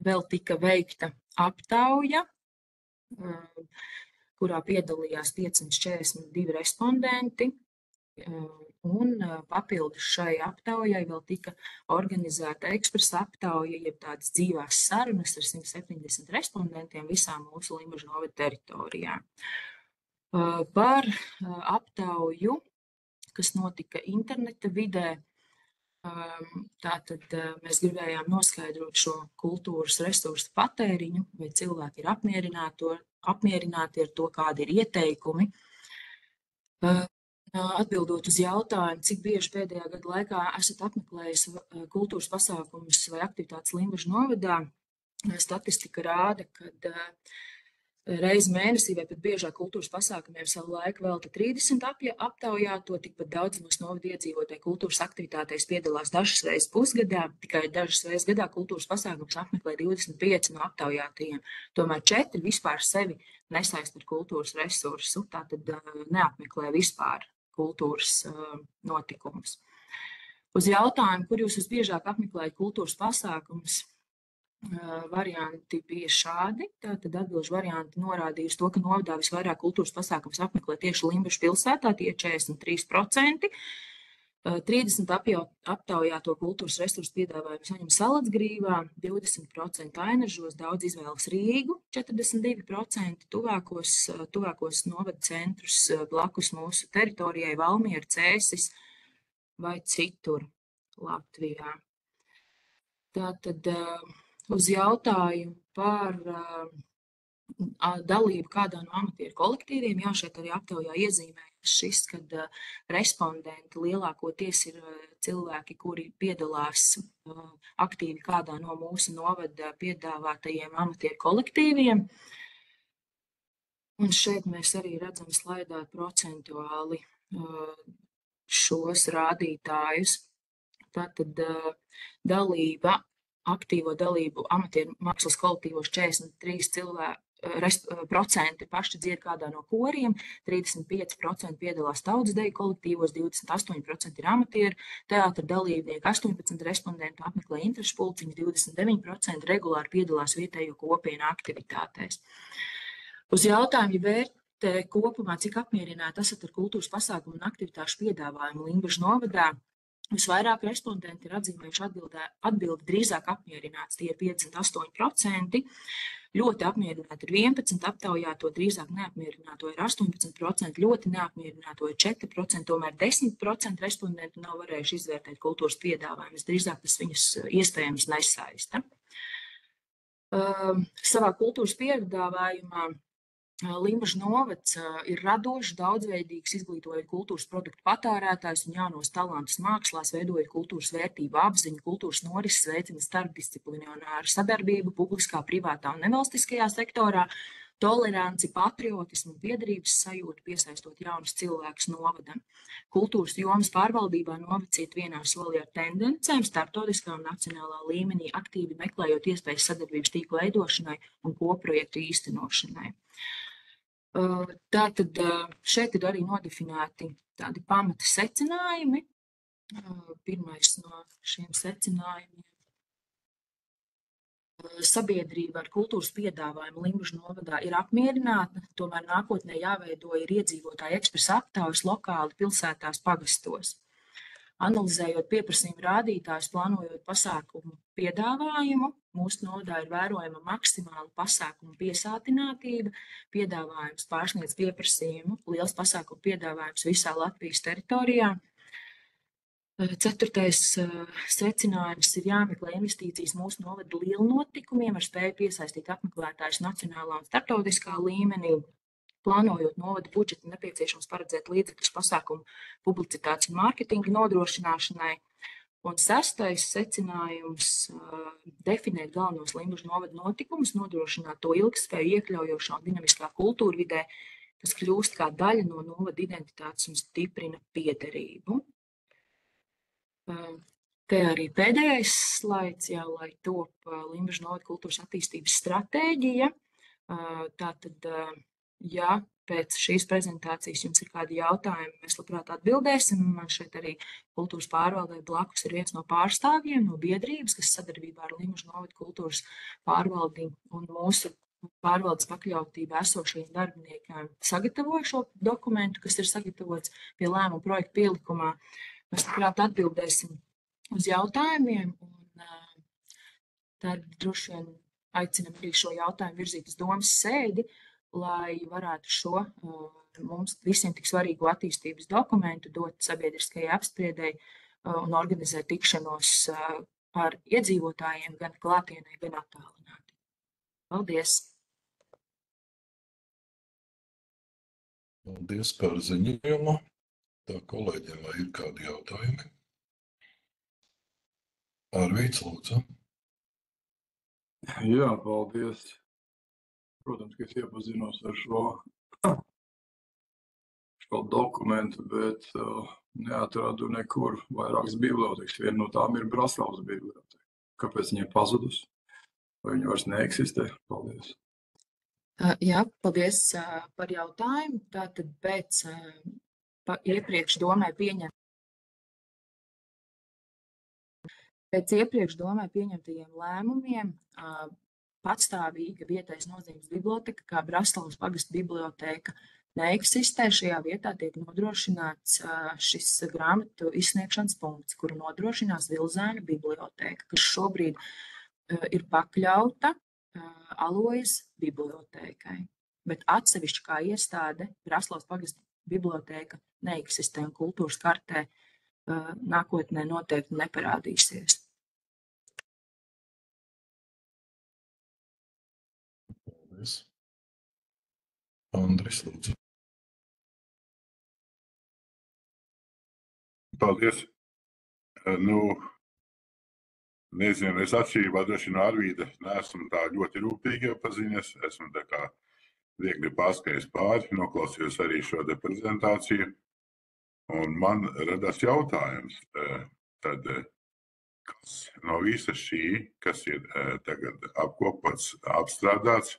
vēl tika veikta aptauja, kurā piedalījās 542 respondenti, un papildus šai aptaujai vēl tika organizēta ekspresa aptauja, jeb tādas dzīvās sarunas ar 170 respondentiem visām mūsu Limbažu novada teritorijā. Par aptauju, kas notika interneta vidē, tātad mēs gribējām noskaidrot šo kultūras resursu patēriņu, vai cilvēki ir apmierināti ar to, kādi ir ieteikumi. Atbildot uz jautājumu, cik bieži pēdējā gada laikā esat apmeklējis kultūras pasākumus vai aktivitātes Limbažu novadā, statistika rāda, ka reizi mēnesī vai pat biežāk kultūras pasākumiem savu laiku velta 30 aptaujāto, tikpat daudz mūsu novada iedzīvotāju kultūras aktivitātēs piedalās dažas reizes pusgadā, tikai dažas reizes gadā kultūras pasākums apmeklē 25 no aptaujātajiem. Tomēr 4 vispār sevi nesaist ar kultūras resursu, tātad neapmeklē vispār kultūras notikumus. Uz jautājumu, kur jūs visbiežāk apmeklējat kultūras pasākumus, varianti bija šādi. Tātad atbilžu varianti norādīja uz to, ka novadā visvairāk kultūras pasākums apmeklē tieši Limbažu pilsētā, tie 43%. 30 aptaujāto kultūras resursu piedāvājumu saņem Salacgrīvā, 20% Ainažos, daudz izvēlas Rīgu, 42%, tuvākos novada centrus blakus mūsu teritorijai Valmiera, Cēsis vai citur Latvijā. Tātad uz jautājumu par dalību kādā no amatieru kolektīviem, jā, šeit arī aptaujā iezīmējas šis, kad respondenti lielākoties ir cilvēki, kuri piedalās aktīvi kādā no mūsu novada piedāvātajiem amatieru kolektīviem. Un šeit mēs arī redzam slaidā procentuāli šos rādītājus. Tātad dalība aktīvo dalību amatieru mākslas kolektīvos 43% paši dzied kādā no koriem, 35% piedalās tautas deju kolektīvos, 28% ir amatieru teātra dalībnieki, 18 respondentu apmeklē interešu pulciņus, 29% regulāri piedalās vietējo kopienu aktivitātēs. Uz jautājumu, ja vērtē kopumā, cik apmierināti esat ar kultūras pasākumu un aktivitāšu piedāvājumu Limbažu novadā, visvairāk respondenti ir atzīmējuši atbildi drīzāk apmierināts, tie ir 58%, ļoti apmierināti ir 11%, aptaujāto drīzāk neapmierināto ir 18%, ļoti neapmierināto ir 4%, tomēr 10% respondentu nav varējuši izvērtēt kultūras piedāvājumus, drīzāk tas viņus iespējams nesaista. Savā kultūras piedāvājumā Limbažu novads ir radošs, daudzveidīgs, izglītojot kultūras produktu patērētājus un jaunos talantus mākslās, veidojot kultūras vērtību apziņu, kultūras norises, veicina starpdisciplinārāru sadarbību publiskā, privātā un nevalstiskajā sektorā, toleranci, patriotismu un piederības sajūtu, piesaistot jaunus cilvēkus novadam. Kultūras jomas pārvaldībā novads iet vienā solī ar tendencēm starptautiskā un nacionālā līmenī, aktīvi meklējot iespējas sadarbības tīklu veidošanai un koprojektu īstenošanai. Tātad šeit ir arī nodefinēti tādi pamata secinājumi. Pirmais no šiem secinājumiem. Sabiedrība ar kultūras piedāvājumu Limbažu novadā ir apmierināta, tomēr nākotnē jāveido ir iedzīvotāju ekspresa aptaujas lokāli pilsētās pagastos. Analizējot pieprasījumu rādītājus, plānojot pasākumu piedāvājumu, mūsu novadā ir vērojama maksimāla pasākumu piesātinātība, piedāvājums pārsniedz pieprasījumu, liels pasākumu piedāvājums visā Latvijas teritorijā. Ceturtais secinājums ir jāmeklē investīcijas mūsu novada lielu notikumiem ar spēju piesaistīt apmeklētājus nacionālā un starptautiskā līmenī. Plānojot novada budžetu, nepieciešams paredzēt līdzekļus pasākumu publicitātes un mārketinga nodrošināšanai. Un sestais secinājums - definēt galvenos Limbažu novada notikumus, nodrošināt to ilgtspēju iekļaujošā un dinamiskā kultūra vidē, kas kļūst kā daļa no novada identitātes un stiprina piederību. Te arī pēdējais slaids, jau, lai top Limbažu novada kultūras attīstības stratēģija. Tātad, ja pēc šīs prezentācijas jums ir kādi jautājumi, mēs labprāt atbildēsim. Man šeit arī kultūras pārvaldē blakus ir viens no pārstāvjiem no biedrības, kas sadarbībā ar Limbažu novada kultūras pārvaldi un mūsu pārvaldes pakļautībā esošajiem darbiniekiem sagatavoja šo dokumentu, kas ir sagatavots pie lēmuma projekta pielikumā. Mēs labprāt atbildēsim uz jautājumiem, un tad droši vien aicinam arī šo jautājumu virzīt uz domas sēdi, lai varētu šo mums visiem tik svarīgo attīstības dokumentu dot sabiedriskajai apspriedei un organizēt tikšanos ar iedzīvotājiem gan klātienē, gan attālināti. Paldies! Paldies par ziņojumu. Tā kolēģiem, vai ir kādi jautājumi? Arvīts, lūdzu. Jā, paldies. Protams, ka es iepazinos ar šo dokumentu, bet neatradu nekur vairākas bibliotekas. Viena no tām ir Braslavas biblioteka. Kāpēc viņa ir pazudus? Vai viņa vairs neeksistē? Paldies. Jā, paldies par jautājumu. Tātad pēc iepriekš domē pieņemtajiem lēmumiem patstāvīga vietējas nozīmes biblioteka, kā Braslavas pagasta biblioteka, neeksistē. Šajā vietā tiek nodrošināts šis grāmatu izsniegšanas punkts, kuru nodrošinās Vilzēnu biblioteka, kas šobrīd ir pakļauta Alojas bibliotēkai. Bet atsevišķi kā iestāde Braslavas pagasta biblioteka neeksistē un kultūras kartē nākotnē noteikti neparādīsies. Paldies. Andris, lūdzu. Paldies. Nezinu, es atšķirībā droši no Arvīda neesmu tā ļoti rūpīgi iepaziņas. Esmu tā kā viegli pārskaies pāri, noklausījos arī šo prezentāciju. Un man radās jautājums, tad kas no visa šī, kas ir tagad apkopots, apstrādāts,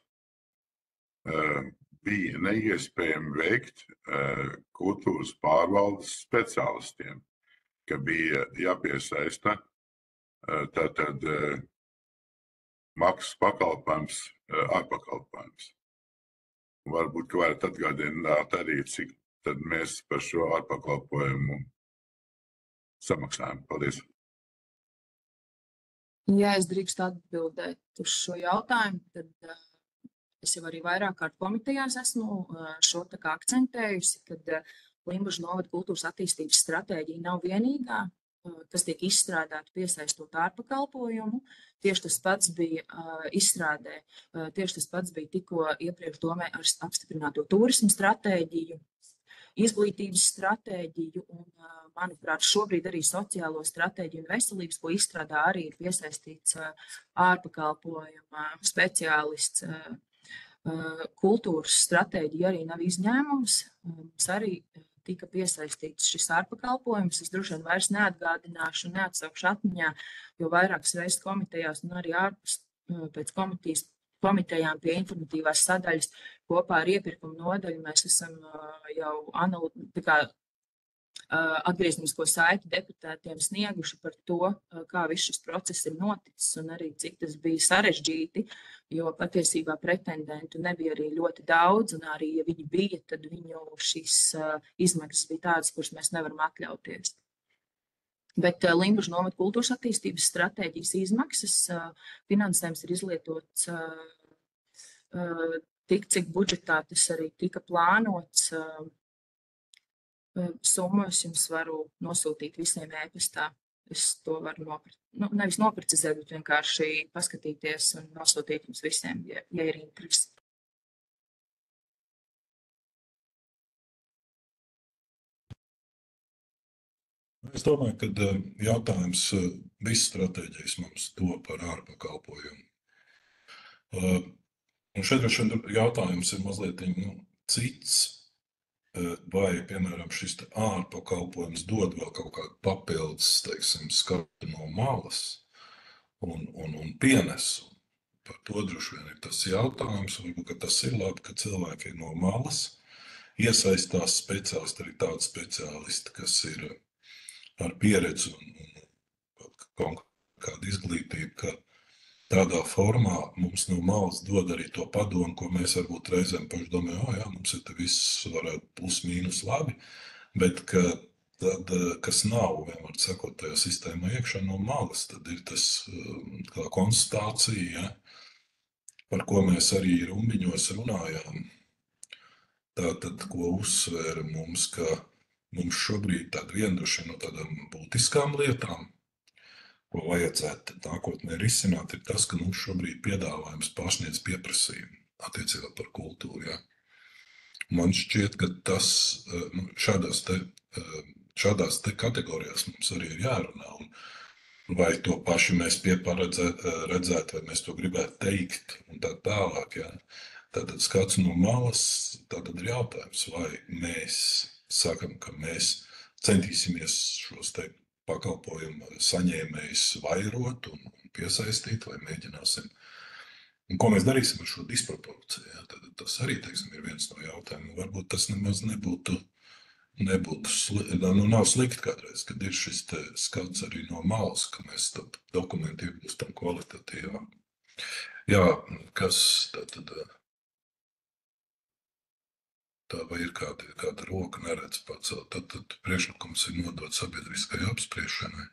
bija neiespējami veikt kultūras pārvaldes speciālistiem, ka bija jāpiesaista tātad maksas pakalpojums, ārpakalpojums. Varbūt, ka varat atgādināt arī, cik tad mēs par šo ārpakalpojumu samaksājam. Paldies. Ja es drīkstu atbildēt uz šo jautājumu, tad es jau arī vairāk kārt komitejās esmu šo tā kā akcentējusi, kad Limbažu novada kultūras attīstības stratēģija nav vienīgā, kas tiek izstrādāta piesaistot ārpakalpojumu. Tieši tas pats bija izstrādē, tieši tas pats bija tikko iepriekš domē ar apstiprināto turismu stratēģiju, izglītības stratēģiju un, manuprāt, šobrīd arī sociālo stratēģiju un veselības, ko izstrādā arī ir piesaistīts ārpakalpojuma speciālists. Kultūras stratēģija arī nav izņēmums. Mums arī tika piesaistīts šis ārpakalpojums. Es droši vien vairs neatgādināšu un neatsaukšu atmiņā, jo vairākas reizes komitejās un arī ārpus pēc komitejām pie informatīvās sadaļas kopā ar iepirkumu nodaļu mēs esam jau atgrieznisko saiti deputātiem snieguši par to, kā viss šis process ir noticis un arī cik tas bija sarežģīti, jo patiesībā pretendentu nebija arī ļoti daudz, un arī, ja viņi bija, tad viņu šīs izmaksas bija tādas, kuras mēs nevaram atļauties. Bet Limbažu novada kultūras attīstības stratēģijas izmaksas finansējums ir izlietots tik, cik budžetā tas arī tika plānots. Summu es jums varu nosūtīt visiem e-pastā. Es to varu nevis noprecizēt, bet vienkārši paskatīties un nosūtīt jums visiem, ja ir interesi. Es domāju, ka jautājums viss stratēģijas mums to par ārpakalpojumu. Un šeit jautājums ir mazliet cits. Vai, piemēram, šis ārpakalpojums dod vēl kaut kādu papildus, teiksim, skatu no malas un pienesu. Par to droši vien ir tas jautājums, varbūt, ka tas ir labi, ka cilvēki no malas iesaistās speciālisti, arī tādi speciālisti, kas ir ar pieredzi un kādu izglītību, ka tādā formā mums no malas dod arī to padomu, ko mēs varbūt reizēm paši domājam, jā, mums ir te viss varētu plus mīnus labi, bet ka tad, kas nav, vienmēr sakot, tajā sistēmā iekšā no malas, tad ir tas kā konstatācija, ja, par ko mēs arī rumbiņos runājām. Tātad, ko uzsvēra mums, ka mums šobrīd tāda vienduši no tādām būtiskām lietām, ko vajadzētu nākotnē risināt, ir tas, ka mums šobrīd piedāvājums pārsniedz pieprasījumu attiecībā par kultūru. Ja. Man šķiet, ka tas šādās te kategorijās mums arī ir jārunā. Un vai to paši mēs redzētu, vai mēs to gribētu teikt un tā tālāk. Ja. Tātad skats no malas, tātad ir jautājums, vai mēs sakam, ka mēs centīsimies šos te pakalpojumu saņēmējus vairot un piesaistīt, vai mēģināsim. Un ko mēs darīsim ar šo disproporciju? Ja? Tad tas arī, teiksim, ir viens no jautājumiem. Varbūt tas nemaz nebūtu nav slikti kādreiz, kad ir šis te skats arī no malas, ka mēs dokumentu iegūstam kvalitatīvā. Jā, kas tad tā vai ir kāda roka neredz pacelt, tad priekšlikums ir nodot sabiedriskai apspriešanai.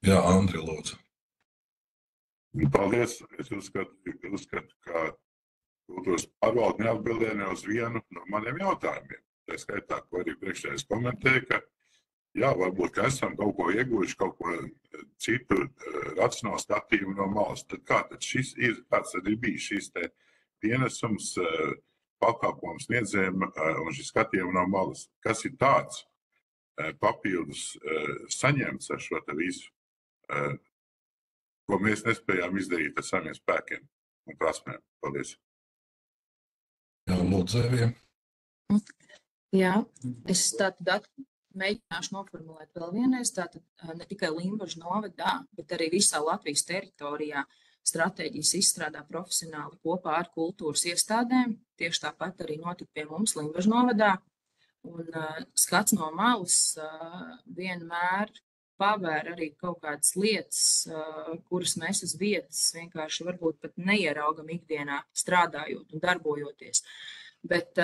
Jā, Andri, lūdzu. Paldies. Es uzskatu, ka kultūras pārvalde neatbildēja ne uz vienu no maniem jautājumiem. Tā skaitā, ko arī priekšējais komentēja, ka jā, varbūt, ka esam kaut ko ieguvuši, kaut ko citu racionālu skatījumu no malas. Tad kāds tad ir bijis šis te pienesums pakalpojums sniedzējiem un šis skatījums no malas? Kas ir tāds papildus saņemts ar šo te visu, ko mēs nespējām izdarīt ar saviem spēkiem un prasmēm? Paldies. Jā, lūdzu, Evija. Jā, es tātad Mēģināšu noformulēt vēl vienreiz, tātad ne tikai Limbažu novadā, bet arī visā Latvijas teritorijā stratēģijas izstrādā profesionāli kopā ar kultūras iestādēm. Tieši tāpat arī notika pie mums Limbažu novadā. Un skats no malas vienmēr pavēr arī kaut kādas lietas, kuras mēs uz vietas vienkārši varbūt pat neieraugam ikdienā strādājot un darbojoties. Bet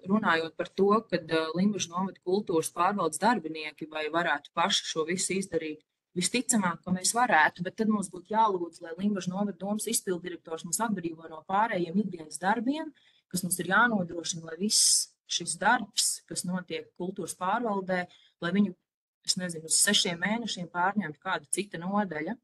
runājot par to, kad Limbažu novada kultūras pārvaldes darbinieki vai varētu paši šo visu izdarīt, visticamāk, ka mēs varētu, bet tad mums būtu jālūdz, lai Limbažu novada domas izpilddirektors mums atbrīvo no pārējiem ikdienas darbiem, kas mums ir jānodrošina, lai viss šis darbs, kas notiek kultūras pārvaldē, lai viņu, es nezinu, uz 6 mēnešiem pārņemtu kāda cita nodaļa.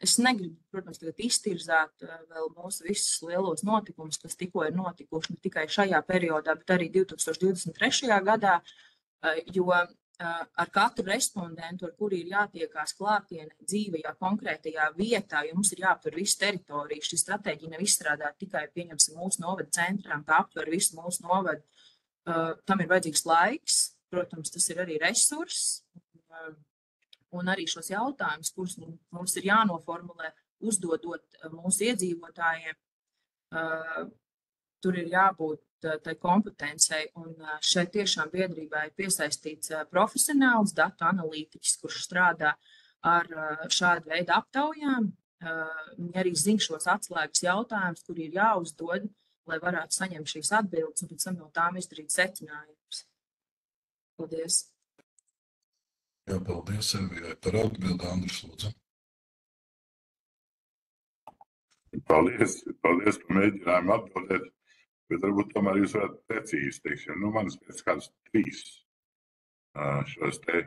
Es negribu, protams, tagad iztirzāt vēl mūsu visus lielos notikumus, kas tikko ir notikuši ne tikai šajā periodā, bet arī 2023. gadā, jo ar katru respondentu, ar kuri ir jātiekās klātienē, dzīvajā, konkrētajā vietā, jo mums ir jāaptver visu teritoriju. Šī stratēģija nav izstrādāta tikai, pieņemsim, mūsu novada centrām, tā aptver visu mūsu novadu. Tam ir vajadzīgs laiks, protams, tas ir arī resurss. Un arī šos jautājumus, kurus mums ir jānoformulē, uzdodot mūsu iedzīvotājiem, tur ir jābūt tai kompetencei. Un šeit tiešām biedrībā ir piesaistīts profesionāls datu analītiķis, kurš strādā ar šādu veidu aptaujām. Viņi arī zina šos atslēgas jautājumus, kuri ir jāuzdod, lai varētu saņemt šīs atbildes un pēc tam no tām izdarīt secinājumus. Paldies! Jā, paldies, Evijai, par atbildi, Andris, lūdzu. Paldies par mēģinājumu atbildēt, bet varbūt tomēr jūs varat precīzi, teiksim, manas pēc kādas 3 šos te,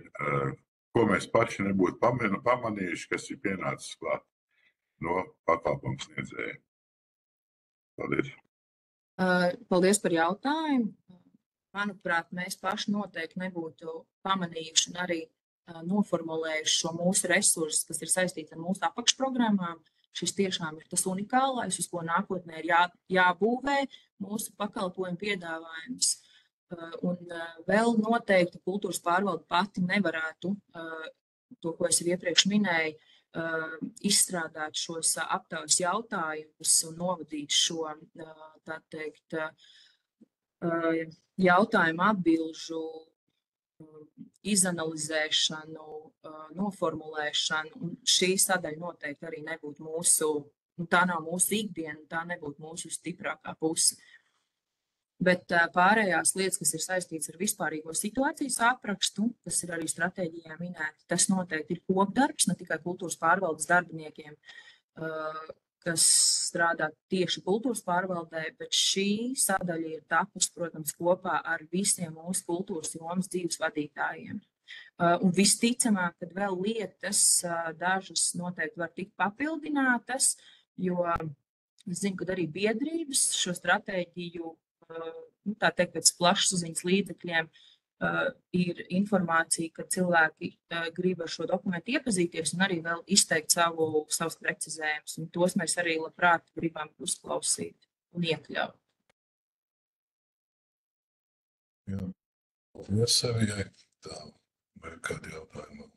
ko mēs paši nebūtu pamanījuši, kas ir pienācis klāt no pakalpojumu sniedzējiem. Paldies. Paldies par jautājumu. Manuprāt, mēs paši noteikti nebūtu pamanījuši un arī noformulējuši šo mūsu resursu, kas ir saistīts ar mūsu apakšprogrammām. Šis tiešām ir tas unikālais, uz ko nākotnē ir jābūvē mūsu pakalpojumu piedāvājums. Un vēl noteikti kultūras pārvalde pati nevarētu, to, ko es iepriekš minēju, izstrādāt šos aptaujas jautājumus un novadīt šo, tā teikt, jautājumu atbilžu izanalizēšanu, noformulēšanu, un šī sadaļa noteikti arī nebūtu mūsu, tā nav mūsu ikdiena, tā nebūtu mūsu stiprākā puse. Bet pārējās lietas, kas ir saistīts ar vispārīgo situācijas aprakstu, kas ir arī stratēģijā minēti, tas noteikti ir kopdarbs, ne tikai kultūras pārvaldes darbiniekiem, kas strādā tieši kultūras pārvaldē, bet šī sadaļa ir tapusi, protams, kopā ar visiem mūsu kultūras jomas dzīves vadītājiem. Un visticamāk, kad vēl lietas dažas noteikti var tikt papildinātas, jo es zinu, ka arī biedrības šo stratēģiju, tā teikt, pēc plašsaziņas līdzekļiem, ir informācija, ka cilvēki grib ar šo dokumentu iepazīties un arī vēl izteikt savus precizējumus. Un tos mēs arī labprāt gribam uzklausīt un iekļaut. Jā, paldies, Evijai. Tā, vai kādi jautājumi?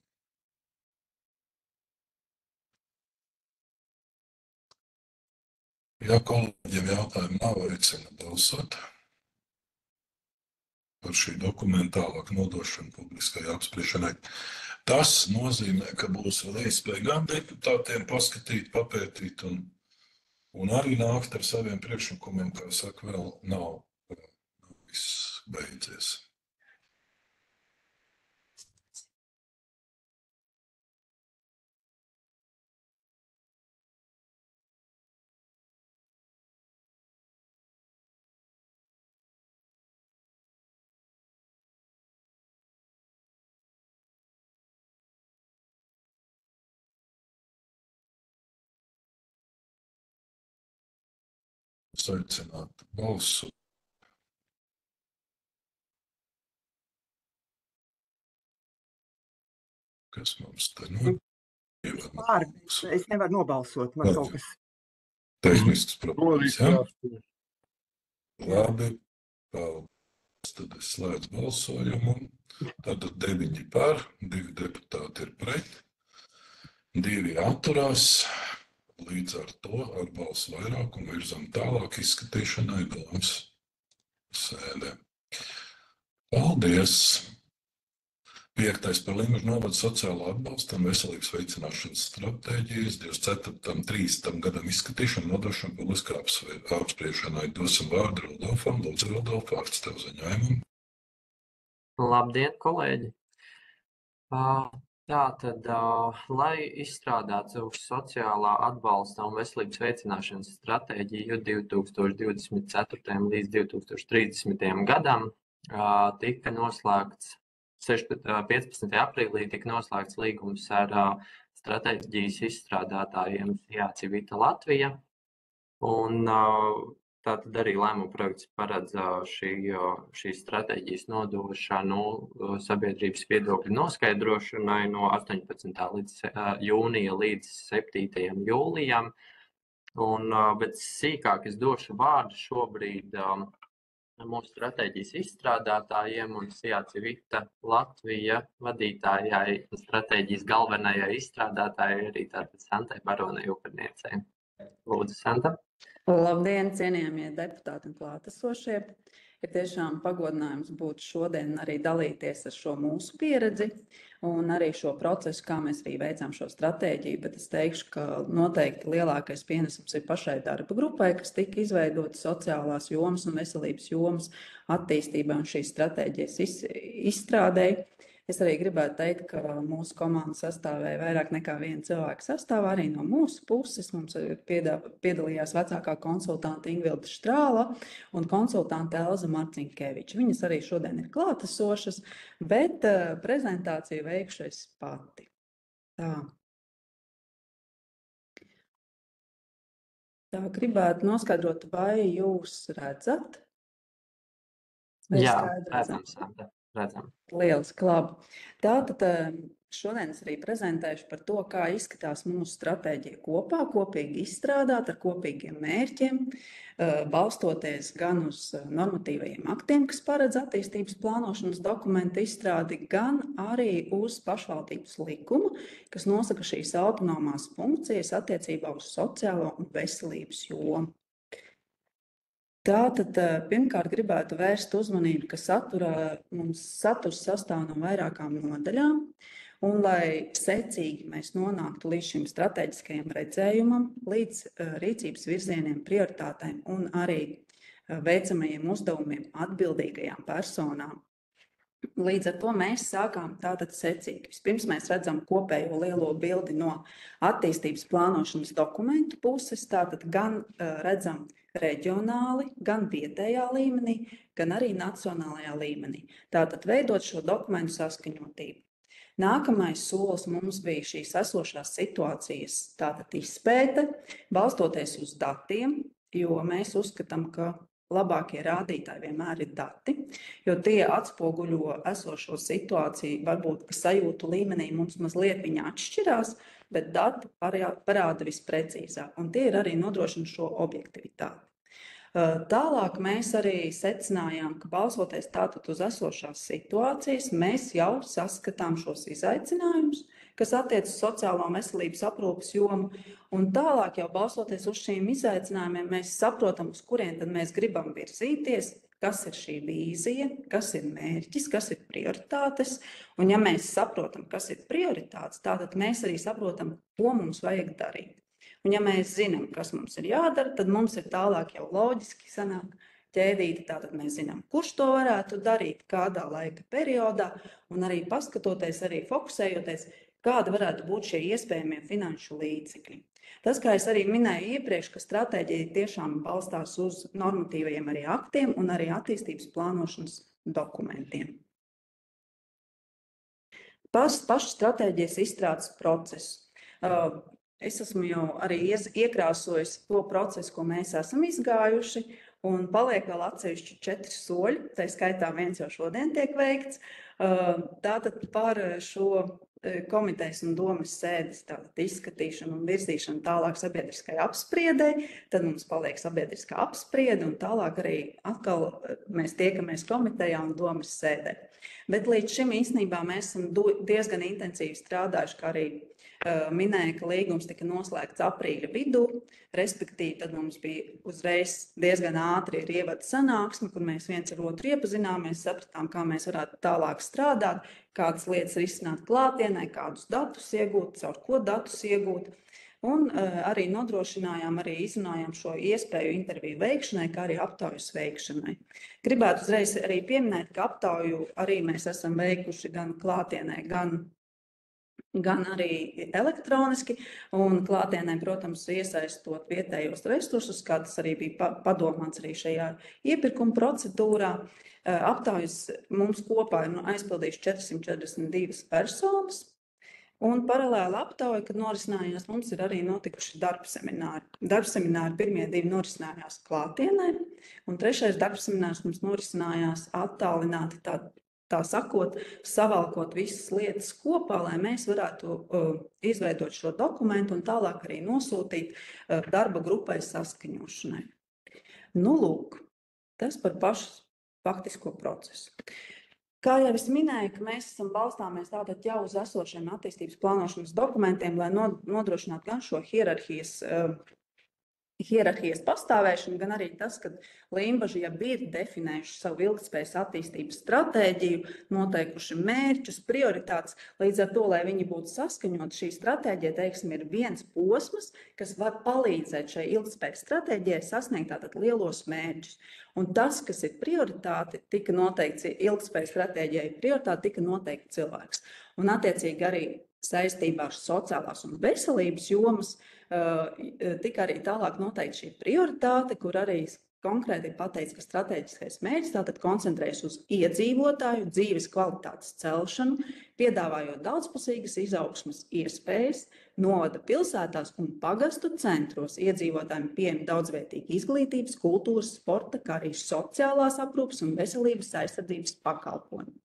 Ja kolēģiem jautājumi nav, aicinu balsot par šī dokumenta tālāk nodošanu publiskai apspriešanai. Tas nozīmē, ka būs vēl iespēja gan deputātiem paskatīt, papētīt un arī nākt ar saviem priekšlikumiem, kā saka, vēl nav viss beidzies. Aicināt balsu. Kas mums te Pār, es nevaru nobalsot, man kaut kas. Tehnisks problēmas, jā? Labi, paldies. Tad es slēdzu balsojumu. Tātad 9 par, 2 deputāti ir pret, 2 atturās. Līdz ar to ar balsu vairākumu virzam tālāk izskatīšanai domas sēdē. Paldies! 5. par Limbažu novada sociālo atbalstu un veselības veicināšanas stratēģijas 24.30. gadam izskatīšanu nodošanu publiskā apspriešanai. Dosim vārdu Rudolfam. Lūdzu, Rudolf, vārds tev ziņojumam. Labdien, kolēģi! Tātad, lai izstrādātu sociālā atbalsta un veselības veicināšanas stratēģiju 2024. līdz 2030. gadam, tika noslēgts 15. aprīlī tika noslēgts līgums ar stratēģijas izstrādātājiem SIA Civita Latvija. Un tātad arī lēmuma projekts paredz šīs stratēģijas nodošanu sabiedrības viedokļu noskaidrošanai no 18. jūnija līdz 7. jūlijam. Bet sīkāk es došu vārdu šobrīd mūsu stratēģijas izstrādātājiem un SIA Civita Latvija vadītājai un stratēģijas galvenajai izstrādātājai arī tātad Santai Baronai Uperniecei. Lūdzu, Santa. Labdien, cienījamie deputāti un klātesošie. Ir tiešām pagodinājums būt šodien arī dalīties ar šo mūsu pieredzi un arī šo procesu, kā mēs arī veicām šo stratēģiju, bet es teikšu, ka noteikti lielākais pienesums ir pašai darba grupai, kas tika izveidota sociālās jomas un veselības jomas attīstībai un šīs stratēģijas izstrādēji. Es arī gribētu teikt, ka mūsu komanda sastāvēja vairāk nekā viena cilvēka sastāvā arī no mūsu puses. Mums piedalījās vecākā konsultante Ingvilda Štrāla un konsultante Elza Marcinkeviča. Viņas arī šodien ir klātesošas, bet prezentāciju veikšu es pati. Tā gribētu noskaidrot, vai jūs redzat? Jā, redzam, Santa. Redzam. Lieliski, labi. Tātad šodien es arī prezentēšu par to, kā izskatās mūsu stratēģija kopā, kopīgi izstrādāt ar kopīgiem mērķiem, balstoties gan uz normatīvajiem aktiem, kas paredz attīstības plānošanas dokumentu izstrādi, gan arī uz pašvaldības likumu, kas nosaka šīs autonomās funkcijas attiecībā uz sociālo un veselības jomu. Tātad pirmkārt gribētu vērst uzmanību, ka saturs sastāv no vairākām nodaļām, un lai secīgi mēs nonāktu līdz šim strateģiskajam redzējumam, līdz rīcības virzieniem, prioritātēm un arī veicamajiem uzdevumiem atbildīgajām personām. Līdz ar to mēs sākām tātad secīgi. Vispirms mēs redzam kopējo lielo bildi no attīstības plānošanas dokumentu puses, tātad gan redzam reģionāli, gan vietējā līmenī, gan arī nacionālajā līmenī. Tātad veidot šo dokumentu saskaņotību. Nākamais solis mums bija šīs esošās situācijas tātad izpēte, balstoties uz datiem, jo mēs uzskatām, ka labākie rādītāji vienmēr ir dati, jo tie atspoguļo esošo situāciju, varbūt, ka sajūtu līmenī mums mazliet viņa atšķirās, bet dati parāda visprecīzāk, un tie ir arī nodrošina šo objektivitāti. Tālāk mēs arī secinājām, ka balsoties tātad uz esošās situācijas, mēs jau saskatām šos izaicinājumus, kas attiec uz sociālo un veselības aprūpes jomu, un tālāk jau balsoties uz šīm izaicinājumiem, mēs saprotam, uz kurien tad mēs gribam virzīties, kas ir šī vīzija, kas ir mērķis, kas ir prioritātes, un ja mēs saprotam, kas ir prioritātes, tātad mēs arī saprotam, ko mums vajag darīt. Un ja mēs zinām, kas mums ir jādara, tad mums ir tālāk jau loģiski sanāk ķēdīti, tātad mēs zinām, kurš to varētu darīt, kādā laika periodā, un arī paskatoties, arī fokusējoties, kāda varētu būt šie iespējamie finanšu līdzekļi. Tas, kā es arī minēju iepriekš, ka stratēģija tiešām balstās uz normatīvajiem arī aktiem un arī attīstības plānošanas dokumentiem. Pašu stratēģijas izstrādes procesu. Es esmu jau arī iekrāsojis to procesu, ko mēs esam izgājuši, un paliek vēl atsevišķi 4 soļi, tā skaitā viens jau šodien tiek veikts, Tātad par šo komitejas un domes sēdes izskatīšanu un virzīšanu tālāk sabiedriskai apspriedei, tad mums paliek sabiedriskā apspriede un tālāk arī atkal mēs tiekamies komitejā un domes sēdē. Bet līdz šim īstenībā mēs esam diezgan intensīvi strādājuši, kā arī minēja, ka līgums tika noslēgts aprīļa vidū, respektīvi tad mums bija uzreiz diezgan ātri ir ievada sanāksme, kur mēs viens ar otru iepazināmies, sapratām, kā mēs varētu tālāk strādāt, kādas lietas risināt klātienē, kādus datus iegūt, caur ko datus iegūt. Un arī nodrošinājām, arī izrunājām šo iespēju interviju veikšanai, kā arī aptaujas veikšanai. Gribētu uzreiz arī pieminēt, ka aptauju arī mēs esam veikuši gan klātienē, gan arī elektroniski, un klātienē, protams, iesaistot vietējos resursus, kā tas arī bija padomāts arī šajā iepirkuma procedūrā. Aptaujas mums kopā ir aizpildījuši 442 personas, un paralēli aptauja, kad norisinājās, mums ir arī notikuši darba semināri. Darba semināri pirmie 2 norisinājās klātienē, un 3. darba seminārs mums norisinājās attālināti, tā sakot, savalkot visas lietas kopā, lai mēs varētu izveidot šo dokumentu un tālāk arī nosūtīt darba grupai saskaņošanai. Nu, lūk, tas par pašu faktisko procesu. Kā jau es minēju, ka mēs balstāmies tātad jau uz esošiem attīstības plānošanas dokumentiem, lai nodrošinātu gan šo hierarhijas pastāvēšanu, gan arī tas, ka Limbaži jau ir definējuši savu ilgtspējas attīstības stratēģiju, noteikuši mērķus, prioritātes, līdz ar to, lai viņi būtu saskaņoti, šī stratēģija, teiksim, ir viens posms, kas var palīdzēt šai ilgtspējas stratēģijai sasniegt tātad lielos mērķus. Un tas, kas ir prioritāte, tika noteikts ilgtspējas stratēģijai, prioritāte tika noteikti cilvēks. Un attiecīgi arī saistībā ar sociālās un veselības jomas tika arī tālāk noteikti šī prioritāte, kur arī konkrēti ir pateikts, ka stratēģiskais mērķis tātad koncentrējas uz iedzīvotāju dzīves kvalitātes celšanu, piedāvājot daudzpusīgas izaugsmes iespējas, novada pilsētās un pagastu centros iedzīvotājiem pieejami daudzveidīgi izglītības, kultūras, sporta, kā arī sociālās aprūpes un veselības aizsardzības pakalpojumi.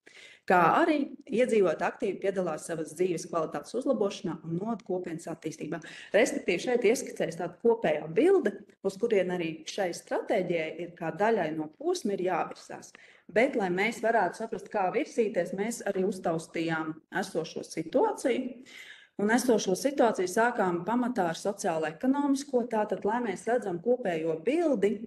Kā arī iedzīvotāji aktīvi piedalās savas dzīves kvalitātes uzlabošanā un novada kopienas attīstībā. Respektīvi, šeit ieskicējas tāda kopējā bilde, uz kurien arī šai stratēģijai ir kā daļai no posma ir jāvirsās. Bet, lai mēs varētu saprast, kā virzīties, mēs arī uztaustījām esošo situāciju. Un esošo situāciju sākām pamatā ar sociālo-ekonomisko, tātad, lai mēs redzam kopējo bildi,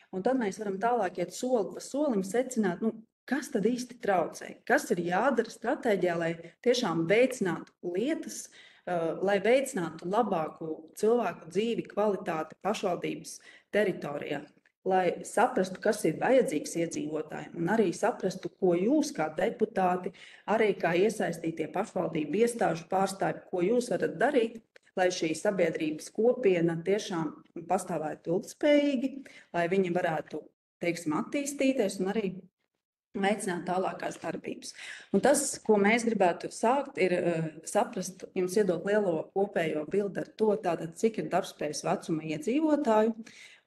un tad mēs varam tālāk iet soli pa solim secināt, kas tad īsti traucē? Kas ir jādara stratēģijā, lai tiešām veicinātu lietas, lai veicinātu labāku cilvēku dzīvi, kvalitāti pašvaldības teritorijā, lai saprastu, kas ir vajadzīgs iedzīvotājiem, un arī saprastu, ko jūs kā deputāti, arī kā iesaistītie pašvaldību iestāžu pārstāvji, ko jūs varat darīt, lai šī sabiedrības kopiena tiešām pastāvētu ilgtspējīgi, lai viņi varētu, teiksim, attīstīties un arī veicināt tālākās darbības. Un tas, ko mēs gribētu sākt, ir saprast, jums iedot lielo kopējo bildi ar to, tātad, cik ir darbspējas vecuma iedzīvotāju.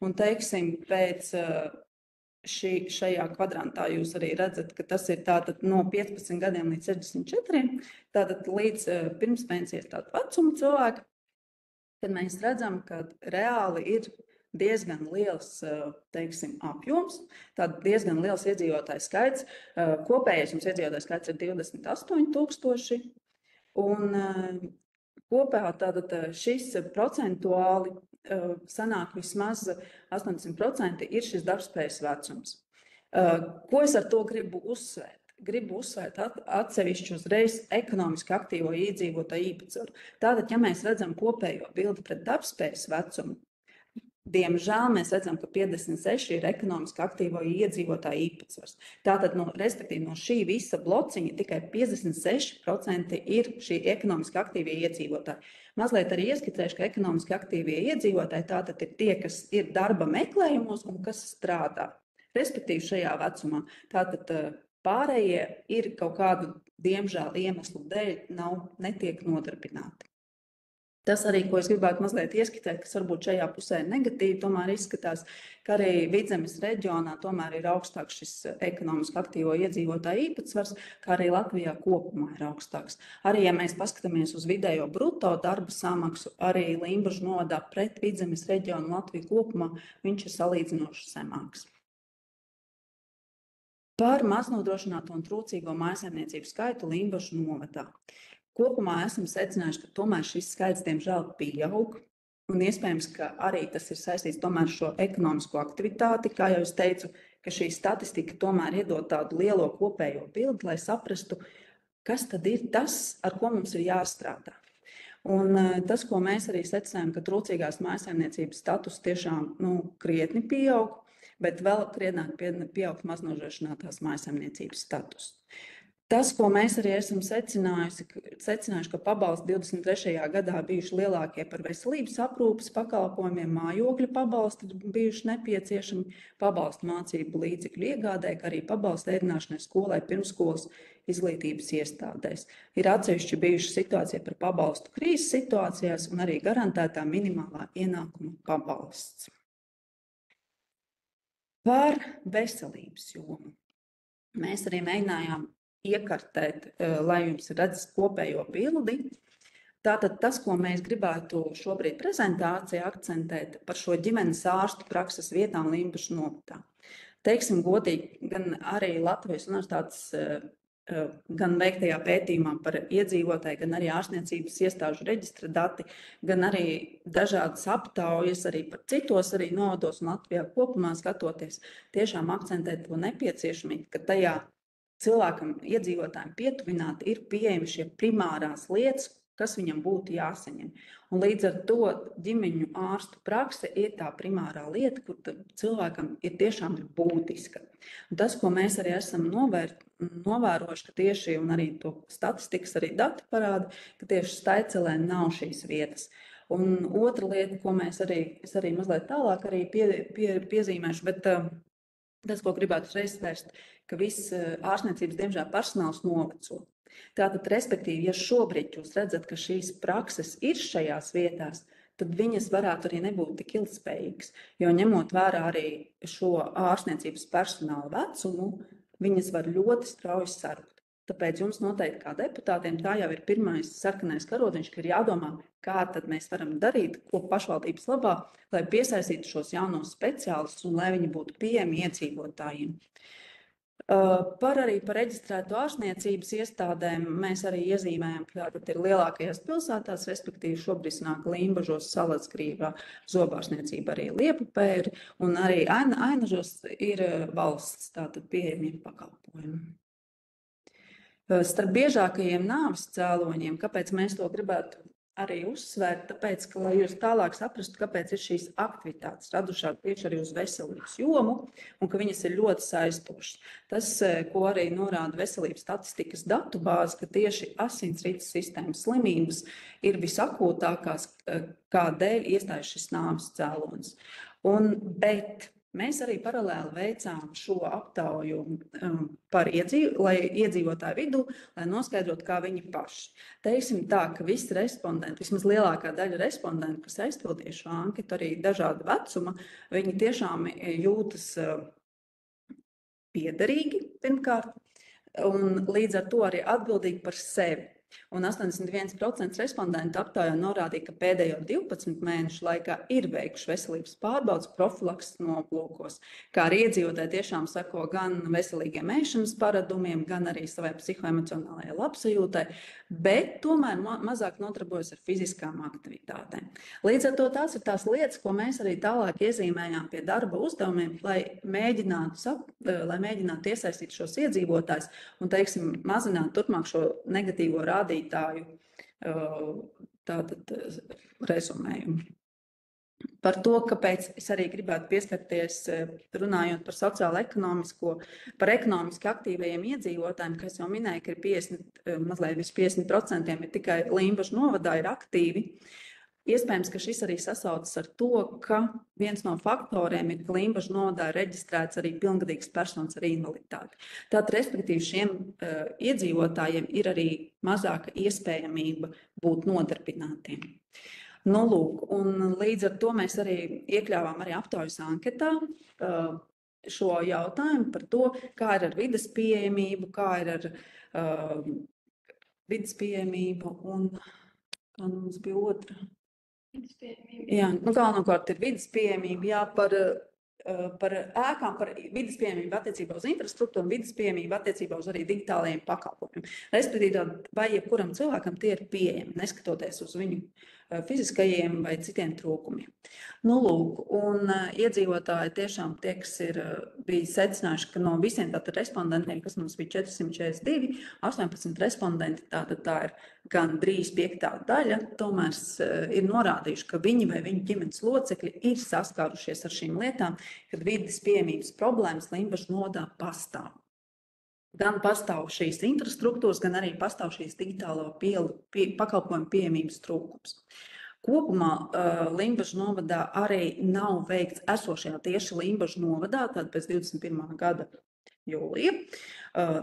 Un, teiksim, pēc šajā kvadrantā jūs arī redzat, ka tas ir tātad no 15 gadiem līdz 64, tātad līdz pirmspensijas tādu vecumu cilvēku, tad mēs redzam, ka reāli ir diezgan liels, teiksim, apjoms, tātad diezgan liels iedzīvotāju skaits. Kopējais mums iedzīvotāju skaits ir 28,000, un kopā tātad šis procentuāli sanāk vismaz 80% ir šis darbspējas vecums. Ko es ar to gribu uzsvērt? Gribu uzsvērt atsevišķu uzreiz ekonomiski aktīvo iedzīvotāju īpatsvaru. Tātad, ja mēs redzam kopējo bildi pret darbspējas vecumu, diemžēl mēs redzam, ka 56 ir ekonomiski aktīvo iedzīvotāju īpatsvars. Tātad, respektīvi, no šī visa blociņa tikai 56% ir šī ekonomiski aktīvie iedzīvotāji. Mazliet arī ieskicējuši, ka ekonomiski aktīvie iedzīvotāji tātad ir tie, kas ir darba meklējumos un kas strādā, respektīvi šajā vecumā. Tātad pārējie ir kaut kādu, diemžēl, iemeslu dēļ netiek nodarbināti. Tas arī, ko es gribētu mazliet ieskicēt, kas varbūt šajā pusē negatīvi tomēr izskatās, ka arī Vidzemes reģionā tomēr ir augstāks šis ekonomiski aktīvo iedzīvotāju īpatsvars, kā arī Latvijā kopumā ir augstāks. Arī, ja mēs paskatāmies uz vidējo bruto darba samaksu, arī Limbažu novadā pret Vidzemes reģionu Latviju kopumā viņš ir salīdzinoši zemāks. Par maznodrošināto un trūcīgo mājsaimniecību skaitu Limbažu novadā. Kopumā esam secinājuši, ka tomēr šis skaits, diemžēl, pieaug. Un iespējams, ka arī tas ir saistīts tomēr ar šo ekonomisko aktivitāti. Kā jau es teicu, ka šī statistika tomēr iedod tādu lielo kopējo bildi, lai saprastu, kas tad ir tas, ar ko mums ir jāstrādā. Un tas, ko mēs arī secinājām, ka trūcīgās mājsaimniecības status tiešām krietni pieaug, bet vēl krietnāk pieaug maznodrošinātās mājsaimniecības status. Tas, ko mēs arī esam secinājuši, ka pabalsti 23. gadā bijuši lielākie par veselības aprūpes pakalpojumiem, mājokļu pabalsti bijuši nepieciešami, pabalstu mācību līdzekļu iegādē, kā arī pabalstu ēdināšanai skolai pirmsskolas izglītības iestādēs. Ir atsevišķi bijuši situācija par pabalstu krīzes situācijās un arī garantētā minimālā ienākuma pabalsts. Par veselības jomu. Mēs arī mēģinājām iekartēt, lai jums redzas kopējo bildi. Tātad tas, ko mēs gribētu šobrīd prezentācijā akcentēt par šo ģimenes ārstu prakses vietām Limbažu novadā. Teiksim godīgi, gan arī Latvijas universitātes gan veiktajā pētījumā par iedzīvotāju, gan arī ārstniecības iestāžu reģistra dati, gan arī dažādas aptaujas arī par citos arī novados un Latvijā kopumā skatoties, tiešām akcentēt to nepieciešamību, ka tajā cilvēkam, iedzīvotājiem pietuvināti ir pieejami šie primārās lietas, kas viņam būtu jāsaņem. Un līdz ar to ģimeņu ārstu prakse ir tā primārā lieta, kur cilvēkam ir tiešām būtiska. Un tas, ko mēs arī esam novērojuši, ka tieši, un arī to statistikas arī dati parāda, ka tieši Staicelē nav šīs vietas. Un otra lieta, ko es arī mazliet tālāk arī piezīmēšu, bet tas, ko gribētu uzreiz vērst, ka viss ārstniecības, diemžēl, personāls noveco. Tātad, respektīvi, ja šobrīd jūs redzat, ka šīs prakses ir šajās vietās, tad viņas varētu arī nebūt tik ilgspējīgas, jo ņemot vērā arī šo ārstniecības personāla vecumu, viņas var ļoti strauji sarukt. Tāpēc jums noteikti kā deputātiem tā jau ir pirmais sarkanais karodziņš, ka ir jādomā, kā tad mēs varam darīt, ko pašvaldības labā, lai piesaistītu šos jaunos speciālistus un lai viņi būtu pieejami iedzīvotājiem. Par reģistrēto ārstniecības iestādēm mēs arī iezīmējam, ka ir lielākajās pilsētās, respektīvi šobrīd nāk Limbažos, Salacgrīvā, zobārstniecība arī Liepupē ir, un arī Ainažos ir valsts tātad pieejamie pakalpojumi. Starp biežākajiem nāves cēloņiem, kāpēc mēs to gribētu arī uzsvērt, tāpēc, ka, lai jūs tālāk saprastu, kāpēc ir šīs aktivitātes radušās tieši arī uz veselības jomu un ka viņas ir ļoti saistošas. Tas, ko arī norāda veselības statistikas datubāze, ka tieši asinsrites sistēmas slimības ir visakūtākās, kādēļ iestājas šis nāves cēlonis. Bet mēs arī paralēli veicām šo aptauju lai iedzīvotāju vidū, lai noskaidrotu, kā viņi paši. Teiksim tā, ka visi respondenti, vismaz lielākā daļa respondentu, kas aizpildīja šo anketu, arī dažāda vecuma, viņi tiešām jūtas piederīgi pirmkārt, un līdz ar to arī atbildīgi par sevi. Un 81% respondentu aptaujā norādīja, ka pēdējo 12 mēnešu laikā ir veikuši veselības pārbaudes profilakses nolūkos, kā arī iedzīvotāji tiešām sako gan veselīgiem ēšanas paradumiem, gan arī savai psihoemocionālajai labsajūtai, bet tomēr mazāk nodarbojas ar fiziskām aktivitātēm. Līdz ar to tās ir tās lietas, ko mēs arī tālāk iezīmējām pie darba uzdevumiem, lai mēģinātu iesaistīt šos iedzīvotājus un, teiksim, mazināt turpmāk šo negatīvo rādītāju tātad rezumējumu. Par to, kāpēc es arī gribētu pieskarties, runājot par ekonomiski aktīvajiem iedzīvotājiem, kas jau minēja, ka ir mazliet 50% ir tikai Limbažu novadā ir aktīvi. Iespējams, ka šis arī sasaucas ar to, ka viens no faktoriem ir, ka Limbažu novadā reģistrēts arī pilngadīgas personas ar invaliditāti. Tātad, respektīvi, šiem iedzīvotājiem ir arī mazāka iespējamība būt nodarbinātiem. Nu, lūk, un līdz ar to mēs arī iekļāvām arī aptaujas anketā šo jautājumu par to, kā ir ar vides pieejamību, kā ir ar vides pieejamību un kā mums bija otra. Jā, nu galvenokārt ir vides pieejamība, jā, par ēkām, par vides pieejamību attiecībā uz infrastruktūru un vides pieejamību attiecībā uz arī digitālajiem pakalpojumiem. Respektīvi, vai jebkuram cilvēkam tie ir pieejami, neskatoties uz viņu fiziskajiem vai citiem trūkumiem. Nu, lūk, un iedzīvotāji tiešām tie, kas ir bijis secinājuši, ka no visiem tātad respondentiem, kas mums bija 442, 18 respondenti, tātad tā ir gan 3/5 daļa, tomēr ir norādījuši, ka viņi vai viņu ģimenes locekļi ir saskārušies ar šīm lietām, kad vides pieejamības problēmas Limbažu novadā pastāv. Gan pastāv šīs infrastruktūras, gan arī pastāv šīs digitālo pakalpojumu pieejamības trūkums. Kopumā Limbažu novadā arī nav veikts esošajā tieši Limbažu novadā, tad pēc 21. gada jūlija,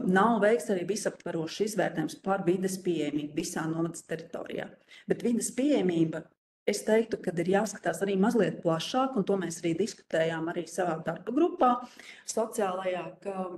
nav veikts arī visaptvarošs izvērtējums par vides pieejamību visā novadas teritorijā. Bet vides pieejamība, es teiktu, ka ir jāskatās arī mazliet plašāk, un to mēs arī diskutējām arī savā darba grupā, sociālajā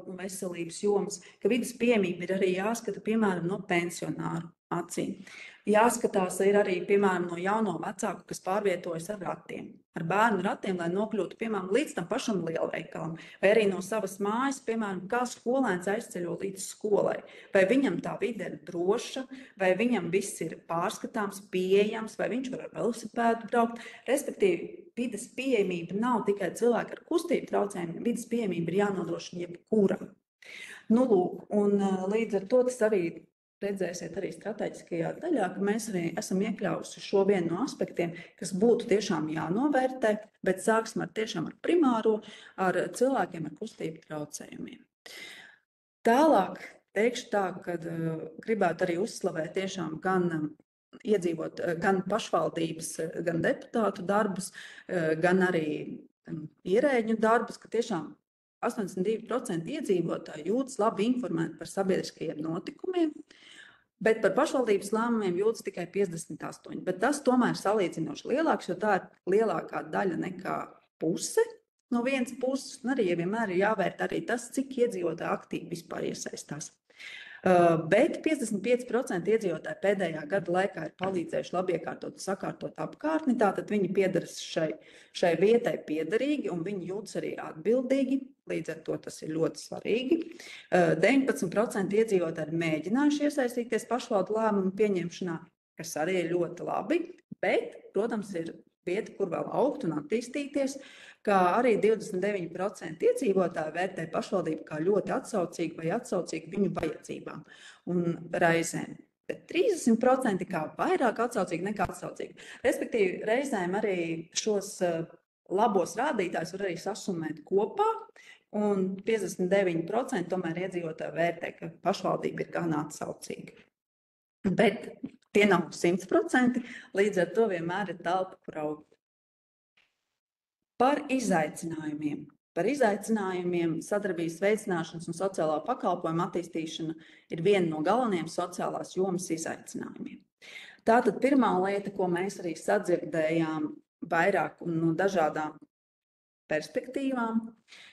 un veselības jomas, ka vides pieejamība ir arī jāskata, piemēram, no pensionāru acīm. Jāskatās ir arī, piemēram, no jauno vecāku, kas pārvietojas ar ratiem, ar bērnu ratiem, lai nokļūtu, piemēram, līdz tam pašam lielveikalam, vai arī no savas mājas, piemēram, kā skolēns aizceļo līdz skolai, vai viņam tā vide ir droša, vai viņam viss ir pārskatāms, pieejams, vai viņš var ar velosipēdu braukt. Respektīvi, vides pieejamība nav tikai cilvēki ar kustību traucējumiem, vides pieejamība ir jānodrošina jebkuram. Nu, lūk, un līdz ar to tas arī redzēsiet arī strateģiskajā daļā, ka mēs arī esam iekļāvusi šo vienu no aspektiem, kas būtu tiešām jānovērtē, bet sāksim tiešām ar primāro, ar cilvēkiem ar kustību traucējumiem. Tālāk teikšu tā, ka gribētu arī uzslavēt tiešām gan pašvaldības, gan deputātu darbus, gan arī ierēģu darbus, ka tiešām 82% iedzīvotāji jūtas labi informēti par sabiedriskajiem notikumiem, bet par pašvaldības lēmumiem jūtas tikai 58%. Bet tas tomēr ir salīdzinoši lielāks, jo tā ir lielākā daļa nekā puse no vienas puses, un arī vienmēr ir jāvērt arī tas, cik iedzīvotāji aktīvi vispār iesaistās. Bet 55% iedzīvotāji pēdējā gada laikā ir palīdzējuši labi iekārtot un sakārtot apkārtni, tātad viņi piedaras šai vietai piederīgi un viņi jūtas arī atbildīgi, līdz ar to tas ir ļoti svarīgi. 19% iedzīvotāji ir mēģinājuši iesaistīties pašvaldu lēmumu pieņemšanā, kas arī ir ļoti labi, bet, protams, ir vieta, kur vēl augt un attīstīties, kā arī 29% iedzīvotāji vērtē pašvaldību kā ļoti atsaucīgu vai atsaucīgu viņu vajadzībām un reizēm. Bet 30% kā vairāk atsaucīgi nekā atsaucīgi. Respektīvi, reizēm arī šos labos rādītājus var arī sasumēt kopā, un 59% tomēr iedzīvotāji vērtē, ka pašvaldība ir gan atsaucīga. Bet tie nav 100%, līdz ar to vienmēr ir telpa, kur augt. Par izaicinājumiem. Par izaicinājumiem sadarbības veicināšanas un sociālā pakalpojuma attīstīšana ir viena no galvenajiem sociālās jomas izaicinājumiem. Tātad pirmā lieta, ko mēs arī sadzirdējām vairāk un no dažādām perspektīvām,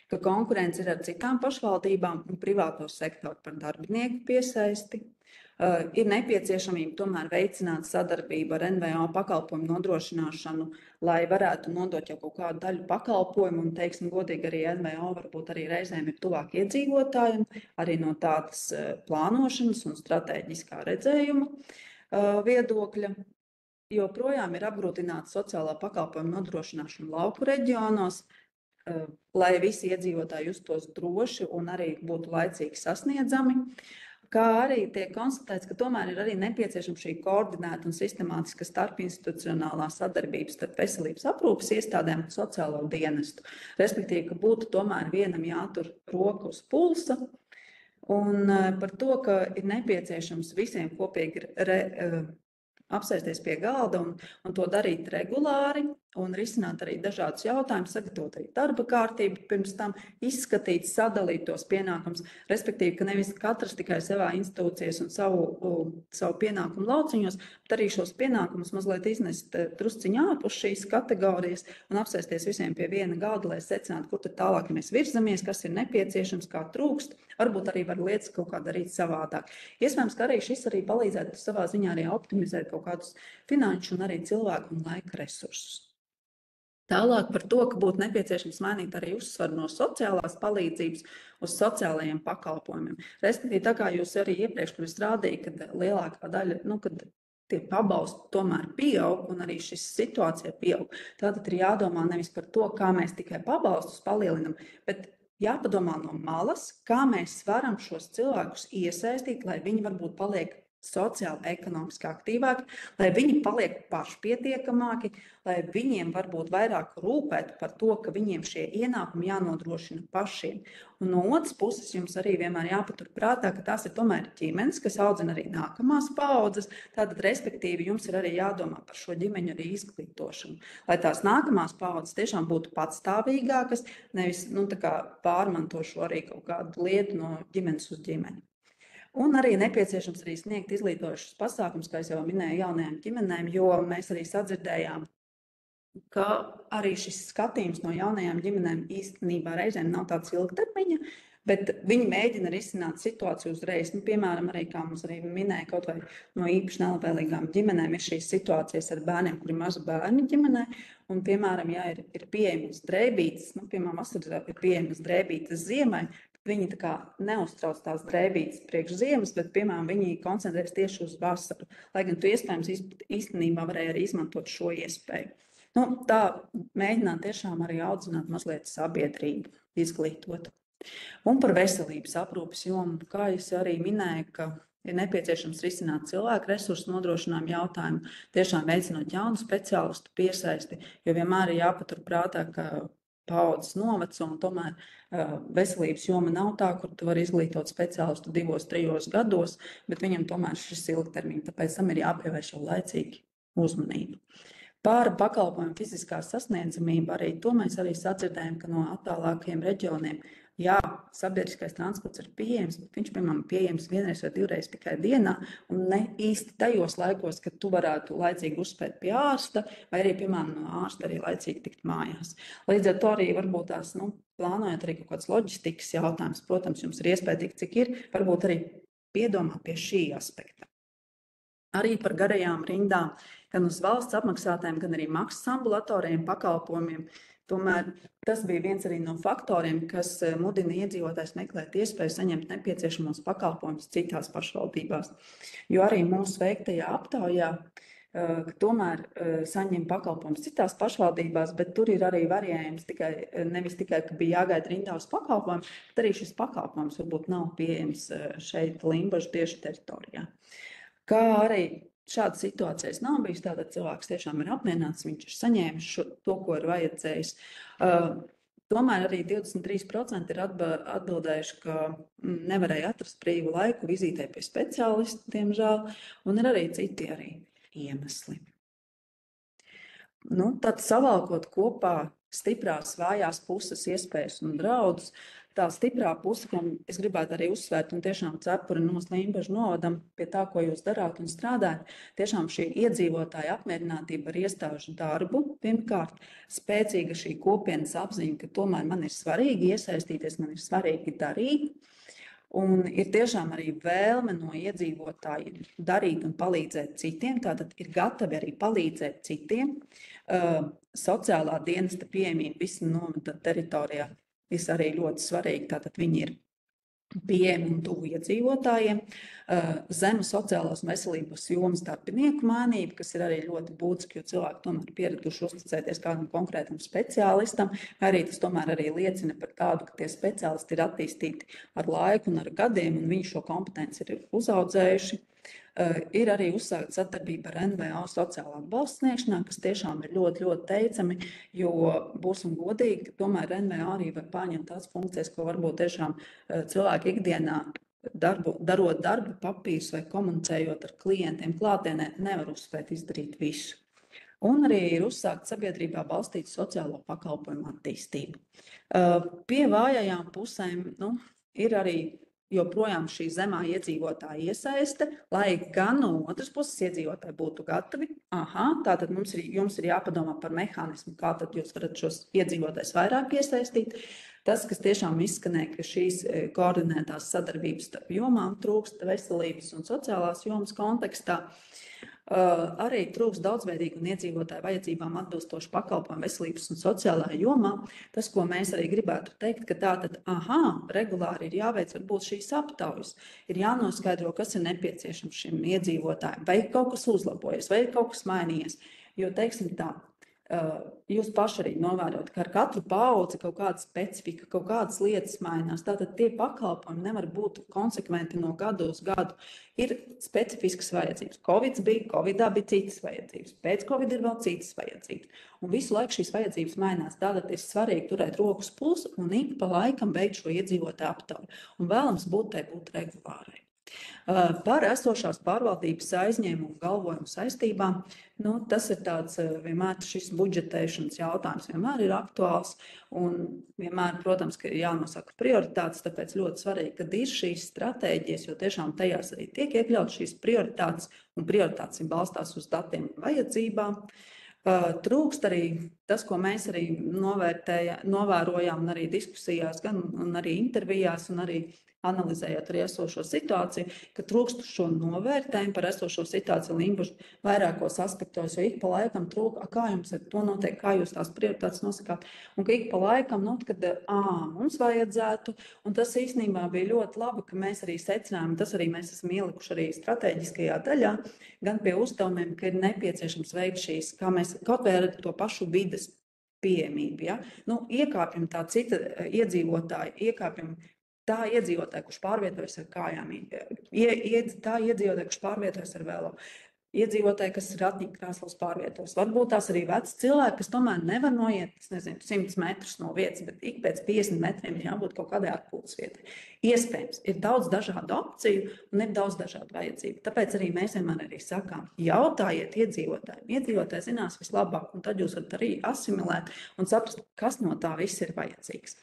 ka konkurence ir ar citām pašvaldībām un privāto sektoru par darbinieku piesaisti. Ir nepieciešamība tomēr veicināt sadarbību ar NVO pakalpojumu nodrošināšanu, lai varētu nodot jau kaut kādu daļu pakalpojumu, un, teiksim, godīgi arī NVO varbūt arī reizēm ir tuvāk iedzīvotājiem, arī no tādas plānošanas un stratēģiskā redzējuma viedokļa. Joprojām ir apgrūtināta sociālā pakalpojuma nodrošināšana lauku reģionos, lai visi iedzīvotāji justos droši un arī būtu laicīgi sasniedzami. Kā arī tiek konstatēts, ka tomēr ir arī nepieciešama šī koordinēta un sistemātiska starpinstitucionālā sadarbība starp veselības aprūpes iestādēm un sociālo dienestu. Respektīvi, ka būtu tomēr vienam jātur roka uz pulsa, un par to, ka ir nepieciešams visiem kopīgi apsēsties pie galda un to darīt regulāri un risināt arī dažādus jautājumus, sagatavot arī darba kārtību, pirms tam izskatīt, sadalīt tos pienākumus, respektīvi, ka nevis katrs tikai savā institūcijas un savu pienākumu lauciņos, bet arī šos pienākumus mazliet iznest drusciņā ārpus šīs kategorijas un apsēsties visiem pie viena galda, lai secinātu, kur tad tālāk mēs virzamies, kas ir nepieciešams, kā trūkst, varbūt arī var lietas kaut kā darīt savādāk. Iespējams, ka arī šis arī palīdzētu savā ziņā arī optimizēt kaut kādus finanšu un arī cilvēku un laika resursus. Tālāk par to, ka būtu nepieciešams mainīt arī uzsvaru no sociālās palīdzības uz sociālajiem pakalpojumiem. Respektīvi, tā kā jūs arī iepriekš, kur es rādīju, kad lielākā daļa, kad tie pabalsti tomēr pieaug un arī šis situācija pieaug. Tātad ir jādomā nevis par to, kā mēs tikai pabalstus palielinam, bet jāpadomā no malas, kā mēs varam šos cilvēkus iesaistīt, lai viņi varbūt paliek sociāli, ekonomiski aktīvāki, lai viņi paliek pašpietiekamāki, lai viņiem varbūt vairāk rūpētu par to, ka viņiem šie ienākumi jānodrošina pašiem. Un no otras puses jums arī vienmēr jāpatur prātā, ka tās ir tomēr ģimenes, kas audzina arī nākamās paaudzes, tātad respektīvi jums ir arī jādomā par šo ģimeņu arī izglītošanu, lai tās nākamās paaudzes tiešām būtu patstāvīgākas, nevis tā kā pārmantošu arī kaut kādu lietu no ģimenes uz ģimeni. Un arī nepieciešams arī sniegt izglītojušas pasākums, kā es jau minēju, jaunajām ģimenēm, jo mēs arī sadzirdējām, ka arī šis skatījums no jaunajām ģimenēm īstenībā reizēm nav tāds ilgtermiņa, bet viņi mēģina risināt situāciju uzreiz. Piemēram, arī, kā mums arī minēja, kaut vai no īpaši nelabvēlīgām ģimenēm ir šīs situācijas ar bērniem, kuri mazu bērnu ģimenē, un, piemēram, ja ir pieejamas drēbītes, piemēram, vasarā ir pieejamas drēbītes ziemai, viņi tā kā neuztrauc tās drēbītes priekš ziemas, bet, piemēram, viņi koncentrēs tieši uz vasaru, lai gan tu iespējams īstenībā varēja arī izmantot šo iespēju. Tā mēģināt tiešām arī audzināt mazliet sabiedrību, izglītot. Un par veselības aprūpes jomu, kā es arī minēju, ka ir nepieciešams risināt cilvēku resursu nodrošinājumu jautājumu, tiešām veicinot jaunu speciālistu piesaisti, jo vienmēr ir jāpatur prātā, ka paaudzes noveco, un tomēr veselības joma nav tā, kur tu vari izglītot speciālistu 2-3 gados, bet viņam tomēr šis ilgtermiņš, tāpēc tam ir jāpievērš jau laicīgi uzmanību. Par pakalpojumu fiziskā sasniedzamību arī to mēs arī sadzirdējam, ka no attālākajiem reģioniem, jā, sabiedriskais transports ir pieejams, bet viņš, piemēram, pieejams 1 vai 2 tikai dienā, un ne īsti tajos laikos, kad tu varētu laicīgi uzspēt pie ārsta, vai arī, piemēram, no ārsta arī laicīgi tikt mājās. Līdz ar to arī varbūt tās, plānojot arī kaut kāds loģistikas jautājums, protams, jums ir iespēja tik, cik ir, varbūt arī piedomāt pie šī aspekta. Arī par garajām rindām, gan uz valsts apmaksātājiem, gan arī maksas ambulatoriem pakalpojumiem. Tomēr tas bija viens arī no faktoriem, kas mudina iedzīvotājs meklēt iespēju saņemt nepieciešamos pakalpojumus citās pašvaldībās. Jo arī mūsu veiktajā aptaujā tomēr saņem pakalpojumus citās pašvaldībās, bet tur ir arī variējums nevis tikai, ka bija jāgaida rindā uz pakalpojumu, bet arī šis pakalpojums varbūt nav pieejams šeit Limbažu tieši teritorijā. Kā arī šādas situācijas nav bijis, tātad cilvēks tiešām ir apmierināts, viņš ir saņēmis to, ko ir vajadzējis. Tomēr arī 23% ir atbildējuši, ka nevarēja atrast brīvu laiku vizītē pie speciālista, diemžēl, un ir arī citi arī iemesli. Tad savalkot kopā stiprās, vājās puses, iespējas un draudus, tā stiprā puse, ko es gribētu arī uzsvērt un tiešām cepuri no Limbažu novadam pie tā, ko jūs darāt un strādājat, tiešām šī iedzīvotāja apmierinātība ar iestāžu darbu, pirmkārt, spēcīga šī kopienas apziņa, ka tomēr man ir svarīgi iesaistīties, man ir svarīgi darīt, un ir tiešām arī vēlme no iedzīvotājiem darīt un palīdzēt citiem, tātad ir gatavi arī palīdzēt citiem. Sociālā dienesta pieejamība visa novada teritorijā. Tas arī ļoti svarīgi, tātad viņi ir pieejami un tuvu iedzīvotājiem. Zema sociālās veselības jomas darbinieku mānība, kas ir arī ļoti būtiski, jo cilvēki tomēr pieraduši uzticēties kādam konkrētam speciālistam, arī tas tomēr arī liecina par tādu, ka tie speciālisti ir attīstīti ar laiku un ar gadiem, un viņi šo kompetenci ir uzaudzējuši. Ir arī uzsākta sadarbība ar NVO sociālā atbalsta sniegšanā, kas tiešām ir ļoti, ļoti teicami, jo būsim godīgi, ka tomēr NVO arī var pārņemt tās funkcijas, ko varbūt tiešām cilvēki ikdienā darot darba papīrus vai komunicējot ar klientiem klātienē, nevar uzspēt izdarīt visu. Un arī ir uzsākt sabiedrībā balstītu sociālo pakalpojumu attīstību. Pie vājajām pusēm ir arī joprojām šī zemā iedzīvotāja iesaiste, lai gan no otras puses iedzīvotāji būtu gatavi. Tātad jums ir jāpadomā par mehānismu, kā tad jūs varat šos iedzīvotājus vairāk iesaistīt. Tas, kas tiešām izskanēja, ka šīs koordinētās sadarbības starp jomām trūkst veselības un sociālās jomas kontekstā, arī trūkst daudzveidīgu un iedzīvotāju vajadzībām atbilstošu pakalpojumu veselības un sociālajā jomā. Tas, ko mēs arī gribētu teikt, ka tātad, regulāri ir jāveic varbūt šīs aptaujas, ir jānoskaidro, kas ir nepieciešams šim iedzīvotājiem, vai kaut kas uzlabojas, vai kaut kas mainījies. Jo, teiksim tā, jūs paši arī novērot, ka ar katru paudzi kaut kāda specifika, kaut kādas lietas mainās. Tātad tie pakalpojumi nevar būt konsekventi no gadu uz gadu. Ir specifiskas vajadzības. Covidā bija citas vajadzības. Pēc Covid ir vēl citas vajadzības. Un visu laiku šīs vajadzības mainās. Tātad ir svarīgi turēt rokas pulsu un ik pa laikam veikt šo iedzīvotāju aptauju. Un vēlams būt regulārai. Par esošās pārvaldības aizņēmumu galvojumu saistībām, tas ir tāds vienmēr šis budžetēšanas jautājums vienmēr ir aktuāls un vienmēr, protams, ka ir jānosaka prioritātes, tāpēc ļoti svarīgi, kad ir šīs stratēģijas, jo tiešām tajās arī tiek iekļaut šīs prioritātes un prioritātes ir balstās uz datiem un vajadzībām. Trūkst arī tas, ko mēs arī novērojām un arī diskusijās, gan arī intervijās un arī analizējot arī esošo situāciju, ka trūkst šo novērtējumu par esošo situāciju Limbažu vairākos aspektos, jo ik pa laikam trūk, kā jums ar to notiek, kā jūs tās prioritātes nosakāt, un ka ik pa laikam, kad mums vajadzētu, un tas īstenībā bija ļoti labi, ka mēs arī secinājām, tas arī mēs esam ielikuši arī strateģiskajā daļā, gan pie uzdevumiem, ka ir nepieciešams veikt šīs, kā mēs kaut vai ar to pašu vides pieejamību, ja? Iekāpjam tā cita iedzīvotāja, iekāpjam tā iedzīvotāja, kurš pārvietojas ar kājām, tā iedzīvotāja, kurš pārvietojas ar velo, iedzīvotāji, kas ir ratiņkrēslos pārvietojas. Varbūt tās arī veci cilvēki, kas tomēr nevar noiet, 100 metrus no vietas, bet ik pēc 50 metriem ir jābūt kaut kādai atpūtas vietai. Iespējams, ir daudz dažādu opciju un ir daudz dažādu vajadzību. Tāpēc arī mēs vienmēr arī sakām, jautājiet iedzīvotājiem. Iedzīvotāji zinās vislabāk, un tad jūs varat arī asimilēt un saprast, kas no tā viss ir vajadzīgs.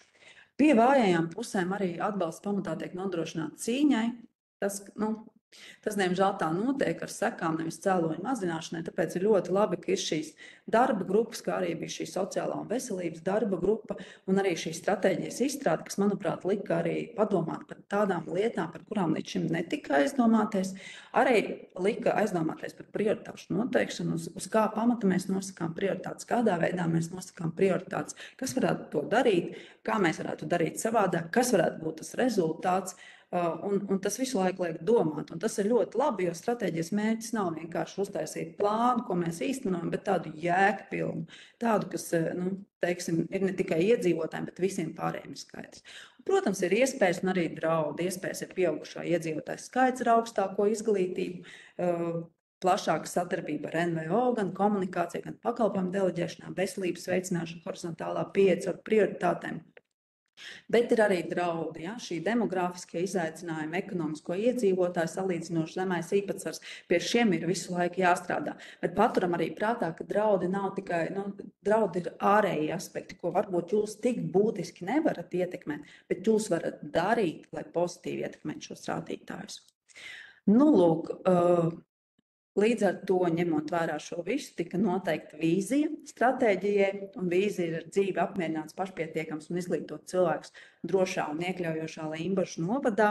Pie vājajām pusēm arī atbalsts pamatā tiek nodrošināts cīņai. Tas, diemžēl, tā notiek ar sekām, nevis cēloņu mazināšanai. Tāpēc ir ļoti labi, ka ir šīs darba grupas, kā arī bija šī sociālā un veselības darba grupa, un arī šī stratēģijas izstrāde, kas, manuprāt, lika arī padomāt par tādām lietām, par kurām līdz šim netika aizdomāties. Arī lika aizdomāties par prioritāšu noteikšanu, uz kā pamata mēs nosakām prioritātes, kādā veidā mēs nosakām prioritātes, kas varētu to darīt, kā mēs varētu darīt savādāk, kas varētu būt tas rezultāts. Un tas visu laiku liek domāt, un tas ir ļoti labi, jo stratēģijas mērķis nav vienkārši uztaisīt plānu, ko mēs īstenojam, bet tādu jēgpilnu, tādu, kas, teiksim, ir ne tikai iedzīvotājiem, bet visiem pārējiem ir skaidrs. Protams, ir iespējas un arī draudi. Iespējas ir pieaugušā iedzīvotāja skaits ar augstāko izglītību, plašāka sadarbība ar NVO, gan komunikācija, gan pakalpojumu deleģēšanā, veselības veicināšana, horizontālā pieeja ar prioritātēm. Bet ir arī draudi, šī demogrāfiskie izaicinājumi, ekonomisko iedzīvotāju salīdzinoši zemais īpatsvars, pie šiem ir visu laiku jāstrādā. Bet paturam arī prātā, ka draudi nav tikai, draudi ir ārēji aspekti, ko varbūt jūs tik būtiski nevarat ietekmēt, bet jūs varat darīt, lai pozitīvi ietekmētu šos rādītājus. Lūk, līdz ar to, ņemot vērā šo visu, tika noteikta vīzija stratēģijai, un vīzija ir ar dzīvi apmierināts, pašpietiekams un izglītot cilvēkus drošā un iekļaujošā Limbažu novadā,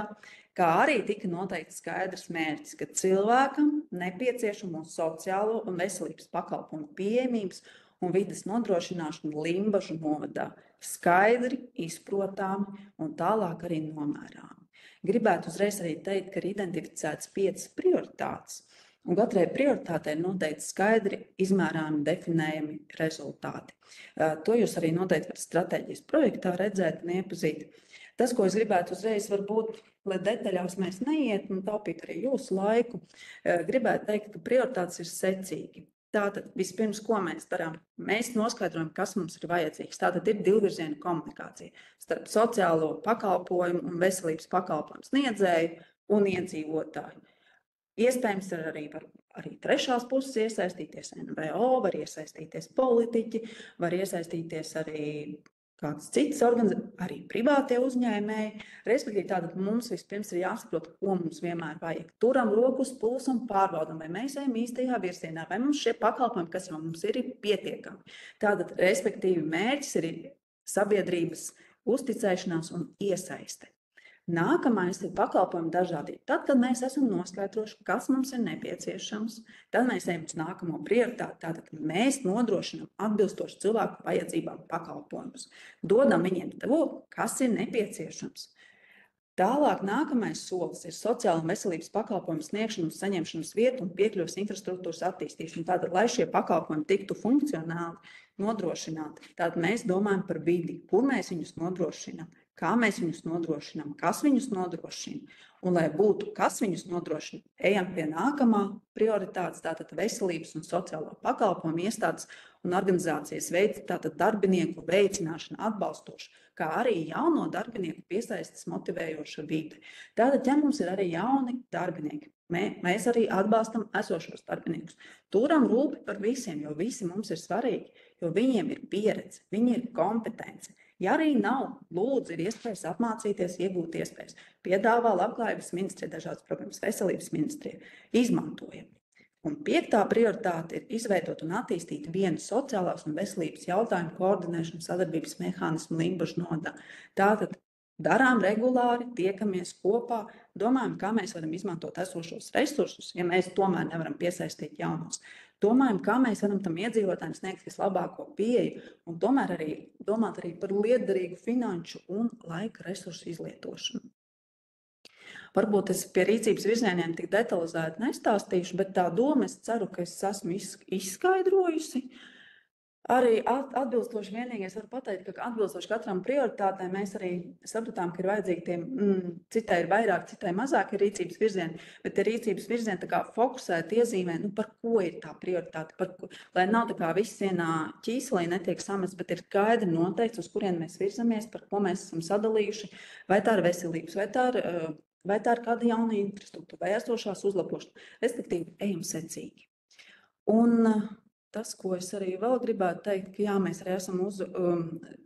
kā arī tika noteikts skaidrs mērķis, ka cilvēkam nepieciešamo sociālo un veselības pakalpojumu pieejamības un vides nodrošināšanu Limbažu novadā skaidri, izprotāmi un tālāk arī nomērāmi. Gribētu uzreiz arī teikt, ka ir identificēts 5 prioritātes. Un katrai prioritātei ir noteikti skaidri, izmērāmi, definējami rezultāti. To jūs arī noteikti varat stratēģijas projektā redzēt un iepazīt. Tas, ko es gribētu uzreiz, varbūt, lai detaļās mēs neiet un taupīt arī jūsu laiku, gribētu teikt, ka prioritātes ir secīgi. Tātad vispirms, ko mēs darām? Mēs noskaidrojam, kas mums ir vajadzīgs. Tātad ir divvirziena komunikācija starp sociālo pakalpojumu un veselības pakalpojumu sniedzēju un iedzīvotāju. Iespējams, arī trešās puses iesaistīties NVO, var iesaistīties politiķi, var iesaistīties arī kādas citas organizācijas, arī privātie uzņēmēji. Respektīvi, tātad mums vispirms ir jāsaprot, ko mums vienmēr vajag. Turam roku uz pulsa un pārbaudam, vai mēs ejam īstajā virzienā, vai mums šie pakalpojumi, kas jau mums ir pietiekami. Tātad, respektīvi, mērķis ir sabiedrības uzticēšanās un iesaiste. Nākamais ir pakalpojumu dažādība. Tad, kad mēs esam noskaidrojuši, kas mums ir nepieciešams, tad mēs ejam uz nākamo prioritāti. Tātad mēs nodrošinām atbilstoši cilvēku vajadzībām pakalpojumus. Dodam viņiem to, kas ir nepieciešams. Tālāk nākamais solis ir sociāla un veselības pakalpojumu sniegšana un saņemšanas vietu un piekļuves infrastruktūras attīstīšana. Tātad, lai šie pakalpojumi tiktu funkcionāli nodrošināti, tad mēs domājam par vidi, kur mēs viņus nodrošinām. Kā mēs viņus nodrošinām, kas viņus nodrošina. Un, lai būtu, kas viņus nodrošina, ejam pie nākamā prioritātes, tātad veselības un sociālo pakalpojumu iestādes un organizācijas veids, tātad darbinieku veicināšana atbalstoša, kā arī jauno darbinieku piesaistes motivējoša vide. Tātad, ja mums ir arī jauni darbinieki, mēs arī atbalstam esošos darbiniekus. Turam rūpi par visiem, jo visi mums ir svarīgi, jo viņiem ir pieredze, viņi ir kompetence. Ja arī nav, lūdzu, ir iespējas apmācīties, iegūt iespējas. Piedāvā Labklājības ministrija dažādas programmas, veselības ministrija. Izmantojam. Un 5. prioritāte ir izveidot un attīstīt vienu sociālās un veselības jautājumu koordinēšanu sadarbības mehānismu Limbažu nodā. Tātad darām regulāri, tiekamies kopā, domājam, kā mēs varam izmantot esošos resursus, ja mēs tomēr nevaram piesaistīt jaunos. Domājam, kā mēs varam tam iedzīvotājiem sniegt vislabāko pieeju un tomēr arī domāt arī par lietderīgu finanšu un laika resursu izlietošanu. Varbūt es pie rīcības virzieniem tik detalizēti nestāstīšu, bet tā doma, es ceru, ka es esmu izskaidrojusi. Arī atbilstoši vienīgais var pateikt, ka atbilstoši katram prioritātei mēs arī sapratām, ka ir vajadzīgi tiem, citai ir vairāk, citai mazāk ir rīcības virzieni, bet ir rīcības virzieni tā kā fokusēt, iezīmē, par ko ir tā prioritāte, lai nav tā kā viss vienā ķīselī netiek samests, bet ir skaidri noteikts, uz kurien mēs virzamies, par ko mēs esam sadalījuši, vai tā ir veselības, vai tā ir kāda jauna infrastruktūra, vai esošās uzlabošana, respektīvi, ejam secīgi. Un tas, ko es arī vēl gribētu teikt, ka jā, mēs arī esam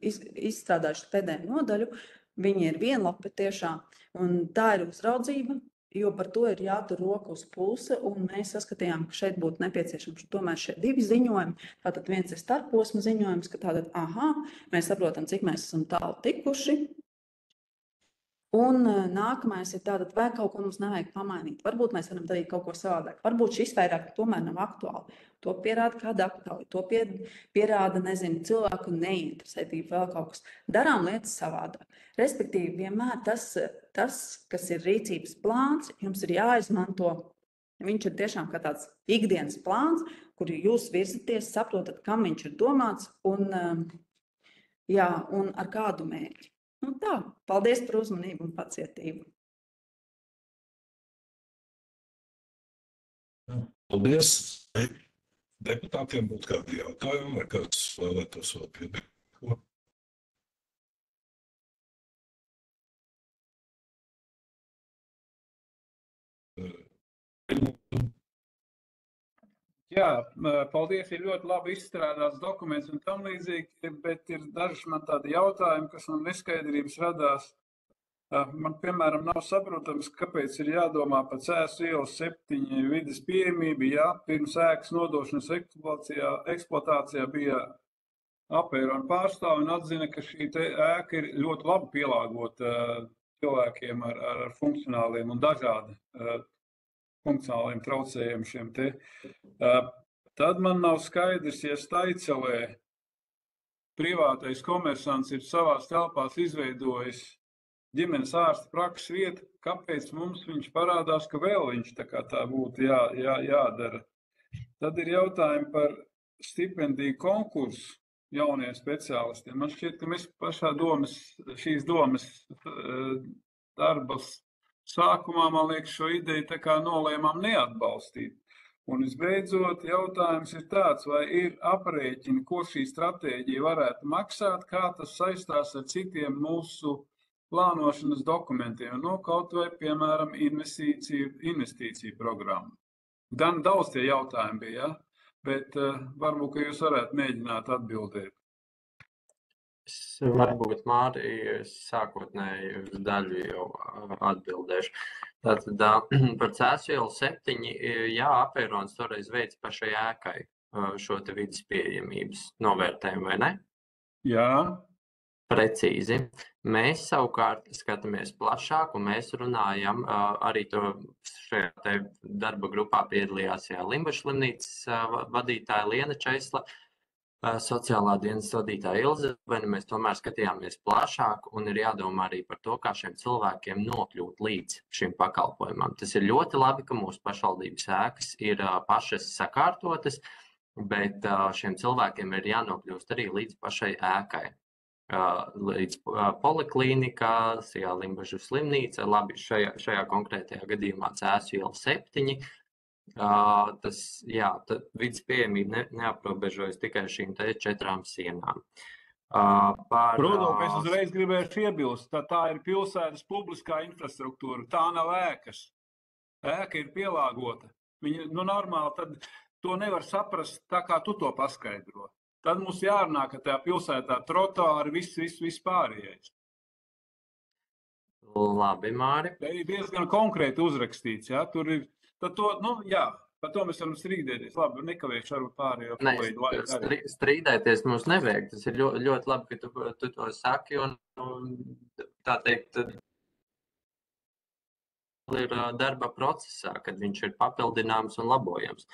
izstrādājuši pēdējo nodaļu, viņi ir vienlapi tiešām, un tā ir uzraudzība, jo par to ir jātur roka uz pulsa, un mēs saskatījām, ka šeit būtu nepieciešams tomēr šie 2 ziņojumi. Tātad viens ir starposma ziņojums, ka tātad, mēs saprotam, cik mēs esam tālu tikuši. Un nākamais ir tātad, vai kaut ko mums nevajag pamainīt. Varbūt mēs varam darīt kaut ko savādāk. Varbūt šis vairāk tomēr nav aktuāli. To pierāda kāda aktuāli. To pierāda, cilvēku neinteresētība, vēl kaut kas. Darām lietas savādāk. Respektīvi, vienmēr tas, kas ir rīcības plāns, jums ir jāizmanto. Viņš ir tiešām kā tāds ikdienas plāns, kur jūs virzaties, saprotat, kam viņš ir domāts un ar kādu mērķi. Tā, paldies par uzmanību un pacietību. Paldies. Deputātiem būtu kādi jautājumi, vai kāds vēlētos vēl piebilst? Jā, paldies, ir ļoti labi izstrādāts dokuments un tam līdzīgi, bet ir daži man tādi jautājumi, kas man neskaidrības radās. Man, piemēram, nav saprotams, kāpēc ir jādomā par Cēsu ielas 7 vides pieejamību, ja pirms ēkas nodošanas eksploatācijā bija apēron pārstāvi un atzina, ka šī ēka ir ļoti labi pielāgota cilvēkiem ar funkcionāliem un dažādi funkcionāliem traucējumiem šiem te. Tad man nav skaidrs, ja Staicelē privātais komersants ir savās telpās izveidojis ģimenes ārsta prakses vietu, kāpēc mums viņš parādās, ka vēl viņš tā būtu jādara. Tad ir jautājumi par stipendiju konkursu jauniem speciālistiem. Man šķiet, ka mēs pašā šīs domas darbas sākumā, man liekas, šo ideju tā kā nolēmām neatbalstīt. Un visbeidzot, jautājums ir tāds, vai ir aprēķini, ko šī stratēģija varētu maksāt, kā tas saistās ar citiem mūsu plānošanas dokumentiem, kaut vai, piemēram, investīciju programmu. Gan daudz tie jautājumi bija, bet varbūt, ka jūs varētu mēģināt atbildēt. Varbūt Mārija sākotnēji uz daļu jau atbildēšu. Tātad par Cēsu ielu 7, jā, Apērons toreiz veica pašai ēkai šo te vidas pieejamības novērtējumu, vai ne? Jā. Precīzi. Mēs savukārt skatāmies plašāk, un mēs runājam arī to šajā te darba grupā piedalījās Limbažas slimnīcas vadītāja Liena Čeisla, sociālā dienas vadītāja Ilze, vai mēs tomēr skatījāmies plašāk un ir jādomā arī par to, kā šiem cilvēkiem nokļūt līdz šim pakalpojumam. Tas ir ļoti labi, ka mūsu pašvaldības ēkas ir pašas sakārtotas, bet šiem cilvēkiem ir jānokļūst arī līdz pašai ēkai. Līdz poliklīnikās, Limbažas slimnīca, labi, šajā konkrētajā gadījumā Cēsu iela 7. Tas, jā, vidas pieejamība neaprobežojas tikai šīm 4 sienām. Protams, es uzreiz gribēšu iebilst, tā ir pilsētas publiskā infrastruktūra, tā nav ēkas. Ēka ir pielāgota. Viņa, normāli, tad to nevar saprast tā, kā tu to paskaidro. Tad mums jārunā, ka tajā pilsētā trotuāri viss pārējais. Labi, Māri. Tā ir diezgan konkrēti uzrakstīts, jā, tur ir, tad to, jā, par to mēs varam strīdēties. Labi, nekavēšu ar pārējo. Strīdēties mums nevajag, tas ir ļoti labi, ka tu to saki, un tā teikt, ir darba procesā, kad viņš ir papildināms un labojams.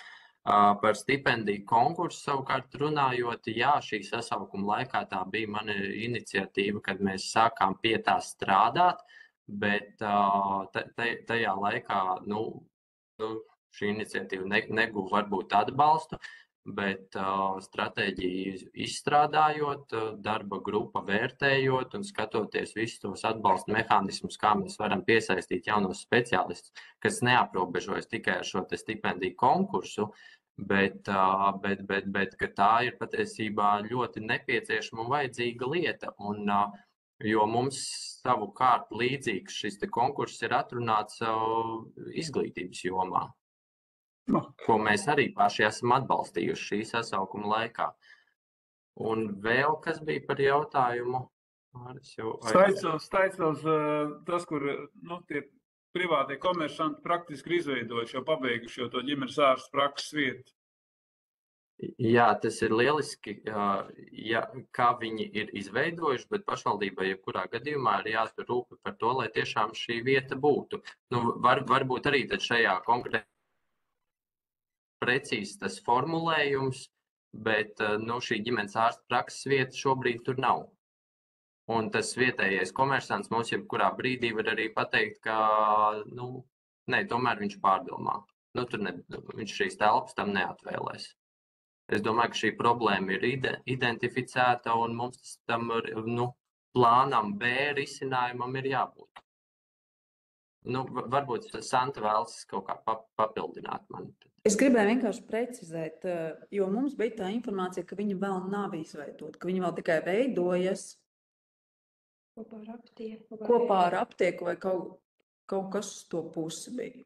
Par stipendiju konkursu savukārt runājot, jā, šī sasaukuma laikā tā bija mana iniciatīva, kad mēs sākām pie tā strādāt, bet tajā laikā, šī iniciatīva neguva varbūt atbalstu, bet stratēģiju izstrādājot, darba grupa vērtējot un skatoties visus tos atbalsta mehānismus, kā mēs varam piesaistīt jaunos speciālistus, kas neaprobežojas tikai ar šo te stipendiju konkursu, bet ka tā ir patiesībā ļoti nepieciešama un vajadzīga lieta. Jo mums savukārt līdzīgs šis te konkurss ir atrunāts izglītības jomā, ko mēs arī paši esam atbalstījuši šī sasaukuma laikā. Un vēl kas bija par jautājumu? Staicels tas, kur tie privātie komersanti praktiski ir izveidojuši, jau pabeiguši jau to ģimenes ārsta prakses vietu. Jā, tas ir lieliski, kā viņi ir izveidojuši, bet pašvaldībai jebkurā gadījumā ir jātur rūpi par to, lai tiešām šī vieta būtu. Varbūt arī tad šajā konkrēti precīzi tas formulējums, bet šī ģimenes ārsta prakses vieta šobrīd tur nav. Un tas vietējais komersants mums jebkurā brīdī var arī pateikt, ka, tomēr viņš pārdomā. Viņš šīs telpas tam neatvēlēs. Es domāju, ka šī problēma ir identificēta un mums tam plānam B risinājumam ir jābūt. Varbūt Santa vēlas kaut kā papildināt mani. Es gribēju vienkārši precizēt, jo mums bija tā informācija, ka viņa vēl nav izveidota, ka viņa vēl tikai veidojas. Kopā ar aptieku vai kaut kas uz to pusi bija.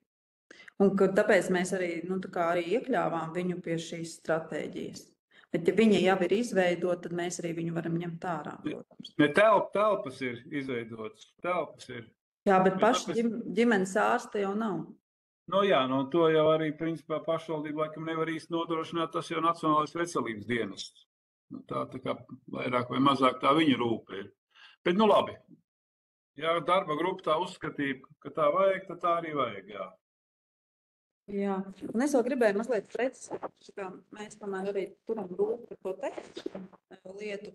Un tāpēc mēs arī, arī iekļāvām viņu pie šīs stratēģijas. Bet ja viņa jau ir izveidota, tad mēs arī viņu varam ņemt ārā, protams. Ne telpas ir izveidotas, telpas ir. Jā, bet paši ģimenes ārsta jau nav. To jau arī, principā, pašvaldība laikam nevar īsti nodrošināt, tas jau Nacionālais veselības dienests. Tā kā vairāk vai mazāk tā viņa rūpe ir. Bet, labi, ja darba grupa tā uzskatīja, ka tā vajag, tad tā arī vajag, jā. Jā, un es vēl gribēju mazliet precizēt, ka mēs tomēr arī turam rūpi par to tekstu lietu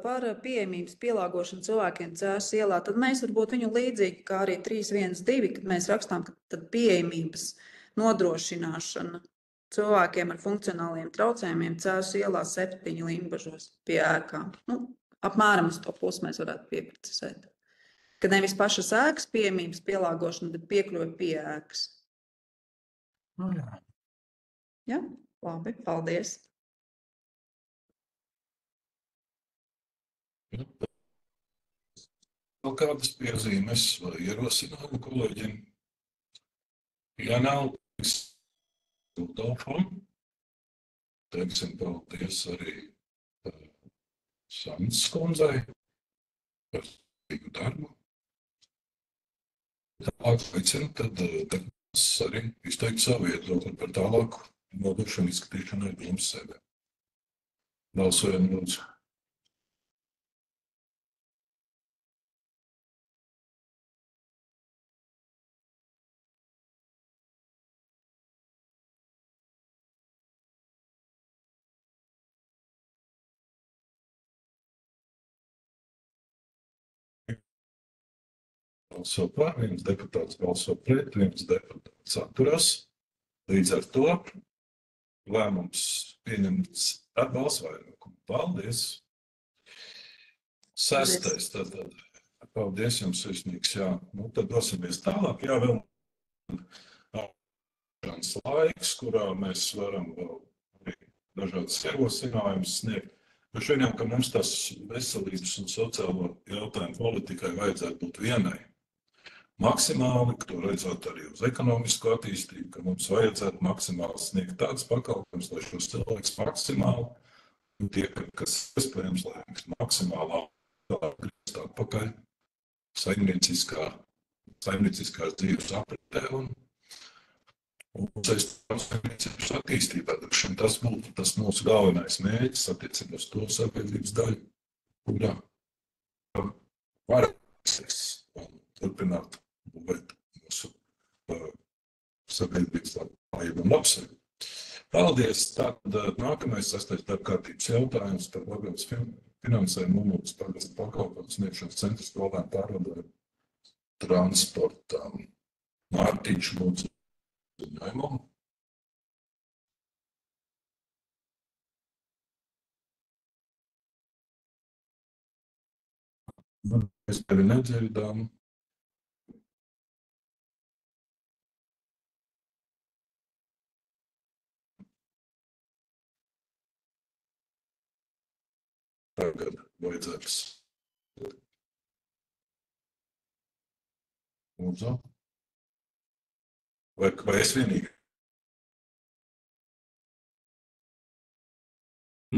par pieejamības pielāgošanu cilvēkiem Cēsu ielā. Tad mēs varbūt viņu līdzīgi kā arī 312, kad mēs rakstām, ka tad pieejamības nodrošināšana cilvēkiem ar funkcionāliem traucējumiem Cēsu ielā 7 Limbažos pie ēkām. Apmēram uz to pusi mēs varētu pieprecizēt. Ka nevis pašas ēkas pieejamības pielāgošana, bet piekļuve pie ēkas. Jā. Ja? Labi, paldies. Vēl kādas piezīmes vai ierosinājumi kolēģiem? Ja nav, teiksim, paldies arī Sandas kundzei par tīgu darbu. Tālāk aicinu, tad arī izteikt savu viedokli par tālāku nodošanu izskatīšanai domas sēdē. Balsojam, lūdzu. Balso par, viens deputāts balso pret, viens deputāts atturās. Līdz ar to lēmums pieņemts ar balsu vairākumu. Paldies! 6. Tātad. Paldies jums, sirsnīgs, jā. Nu, tad dosimies tālāk. Jā, vēl laiks, kurā mēs varam vēl arī dažādas ierosinājumus sniegt. Bet šodien, ka mums tas veselības un sociālo jautājumu politikai vajadzētu būt vienai. Maksimāli, ka to redzot arī uz ekonomisko attīstību, ka mums vajadzētu maksimāli sniegt tādas pakalpojumus, lai šos cilvēkus maksimāli, un tie, kas iespējams, lai maksimāli griezt atpakaļ saimnieciskās dzīves apritē un saimniecības attīstībā. Tas būtu tas mūsu galvenais mērķis attiecībā uz to sabiedrības daļu, kurā varēs turpināt būvēt mūsu sabiedrības labklājību un labsajūtu. Paldies! Tātad nākamais 6. darbkārtības jautājums par Latgales finansējumu un mūsu pagasta pakalpojumu sniegšanas centra skolēnu pārvadājumu transportām. Mārtiņš lūdzu ziņojumu. Mēs tevi nedzirdām. Tagad vajadzēs. Lūdzu. Vai es vienīgi?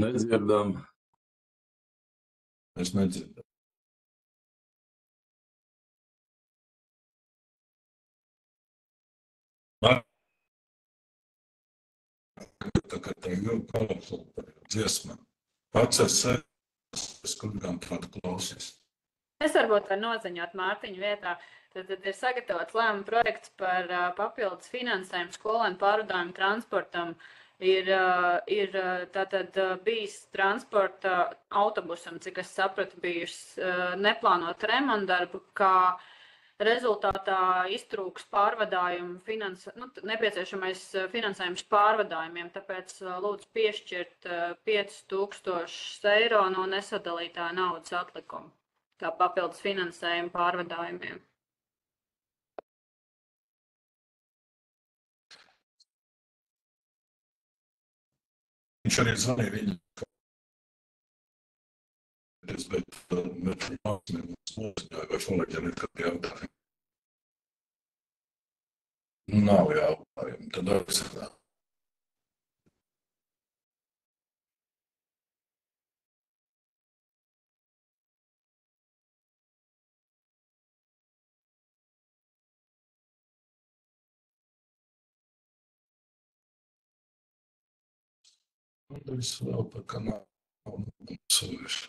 Nedzirdam. Es nedzirdam. Tā kā ir kolosāla dziesma. Pats es kur gan tādu klausies. Es varbūt varu noziņot Mārtiņu vietā. Tad ir sagatavots lēmuma projekts par papildus finansējumu skolēnu pārvadājumu transportam. Ir tātad bijis transporta autobusam, cik es sapratu, bijusi neplānota remontdarbu, kā rezultātā iztrūks pārvadājumu nepieciešamais finansējums pārvadājumiem, tāpēc lūdzu piešķirt 5000 eiro no nesadalītā naudas atlikuma, kā papildus finansējumu pārvadājumiem. Viņš arī zvanīja viņu, bet vai kolēģiem ir kādi jautājumi? Nav jautājumi, tad aizsardā. Es vēl par kanālu nobalsojuši.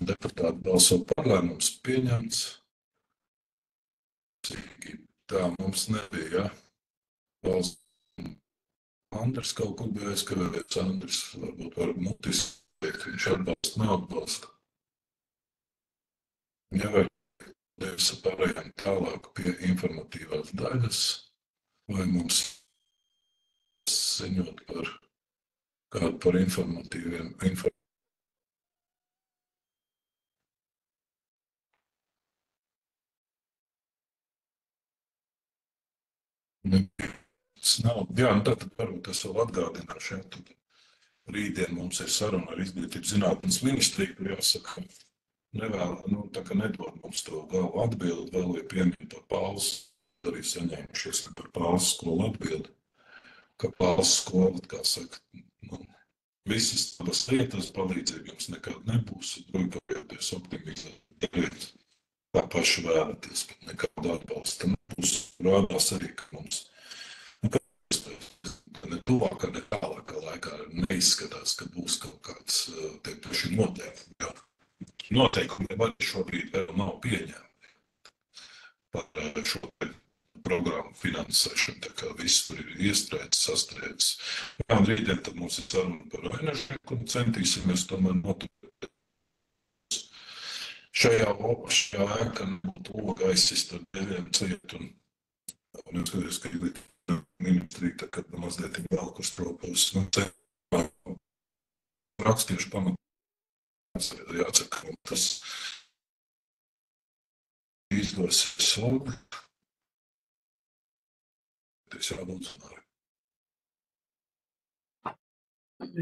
Deputāti balso par, lēmums pieņemts. Tā mums nebija, valsts. Andris kaut kur bija aizkavējies. Andris varbūt var mutiski teikt, viņš atbalsta, neatbalsta. Ja vai devis pārējām tālāk pie informatīvās daļas, vai mums ziņot par informatīviem. Jā, tad varbūt es vēl atgādināšu, tad rītdien mums ir saruna ar Izglītības zinātnes ministriju, kur jāsaka, nedod mums to vēl atbildi, vēl ir piemīt par Pāles, arī saņēmušies par Pāles skolu atbildi, ka Pāles skola, kā saka, visas tādas lietas palīdzība jums nekad nebūs, drukājoties optimizēt, kā paši vēlaties, bet nekāda atbalsta nebūs. Rādās arī, ka mums ne tuvākā, ne tālākā laikā neizskatās, ka būs kaut kāds tie paši noteikumi. Noteikumi arī šobrīd vēl nav pieņemti par šo programmu finansēšanu, tā kā viss tur ir iestrēdz, sastrēdz. Jā, un rītdien tad mums ir saruna par enerģiku un centīsimies tomēr noturēt. Šajā ēkā nebūtu loga aizsist ar deviem cietu un es skaties, ka ir ministrija, tā kad mazliet ir vēl kur stropos. Rakstiešu pamatās jāsaka, un tas izdosies labi. Tas jābūt zināri.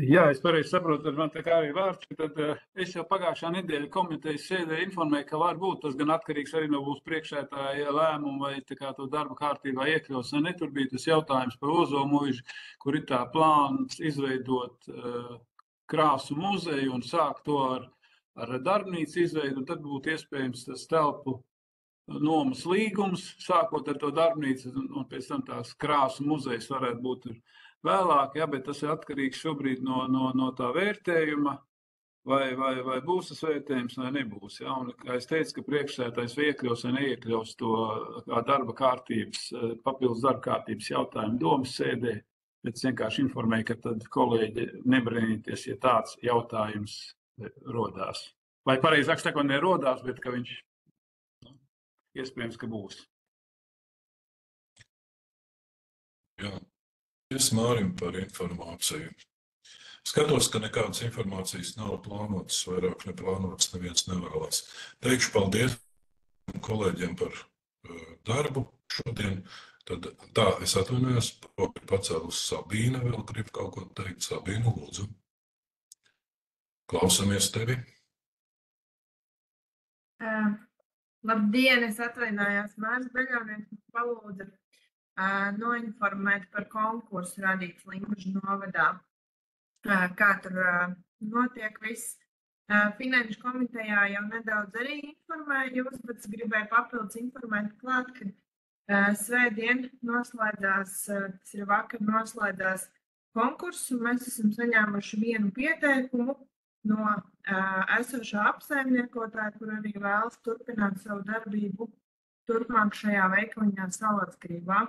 Jā, es pareizi saprotu, tad man tā kā arī vārds, tad es jau pagājušā nedēļa komitejas sēdē informēju, ka varbūt tas gan atkarīgs arī no būs priekšētāja lēmuma vai tā kā to darba kārtībā iekļaus. Ne, tur bija tas jautājums par Ozolmuižu, kur ir tā plāns izveidot krāsu muzeju un sākt to ar darbnīcu izveidu, un tad būtu iespējams tas telpu nomas līgums, sākot ar to darbnīcu, un pēc tam tās krāsu muzejs varētu būt vēlāk, jā, bet tas ir atkarīgs šobrīd no tā vērtējuma, vai būs tas vērtējums, vai nebūs. Jā. Un, kā es teicu, ka priekšsēdētājs vai iekļaus vai neiekļaus to kā papildus darba kārtības jautājumu domas sēdē, bet es vienkārši informēju, ka tad kolēģi nebrīnīties, ja tāds jautājums rodās. Vai pareizāk sakot, nerodās, bet ka viņš iespējams, ka būs. Jā. Es Mārim par informāciju. Skatos, ka nekādas informācijas nav plānotas, vairāk neplānotas, neviens nevēlas. Teikšu paldies kolēģiem par darbu šodien. Tad tā, es atvainojos, pacēlus Sabīna, vēl grib kaut ko teikt. Sabīna, lūdzu. Klausamies tevi. Labdien, es atvainojos. Mārs Beļonieks palūdza noinformēt par konkursu radīts Limbažu novadā. Kā tur notiek viss. Finanšu komitejā jau nedaudz arī informēju jūs, bet es gribēju papildus informēt klāt, ka svētdien noslēdzās, tas ir vakar noslēdzās konkurss, un mēs esam saņēmuši vienu pieteikumu no esošā apsaimniekotāja, kur arī vēlas turpināt savu darbību turpmāk šajā veikaliņā Salatgrībā.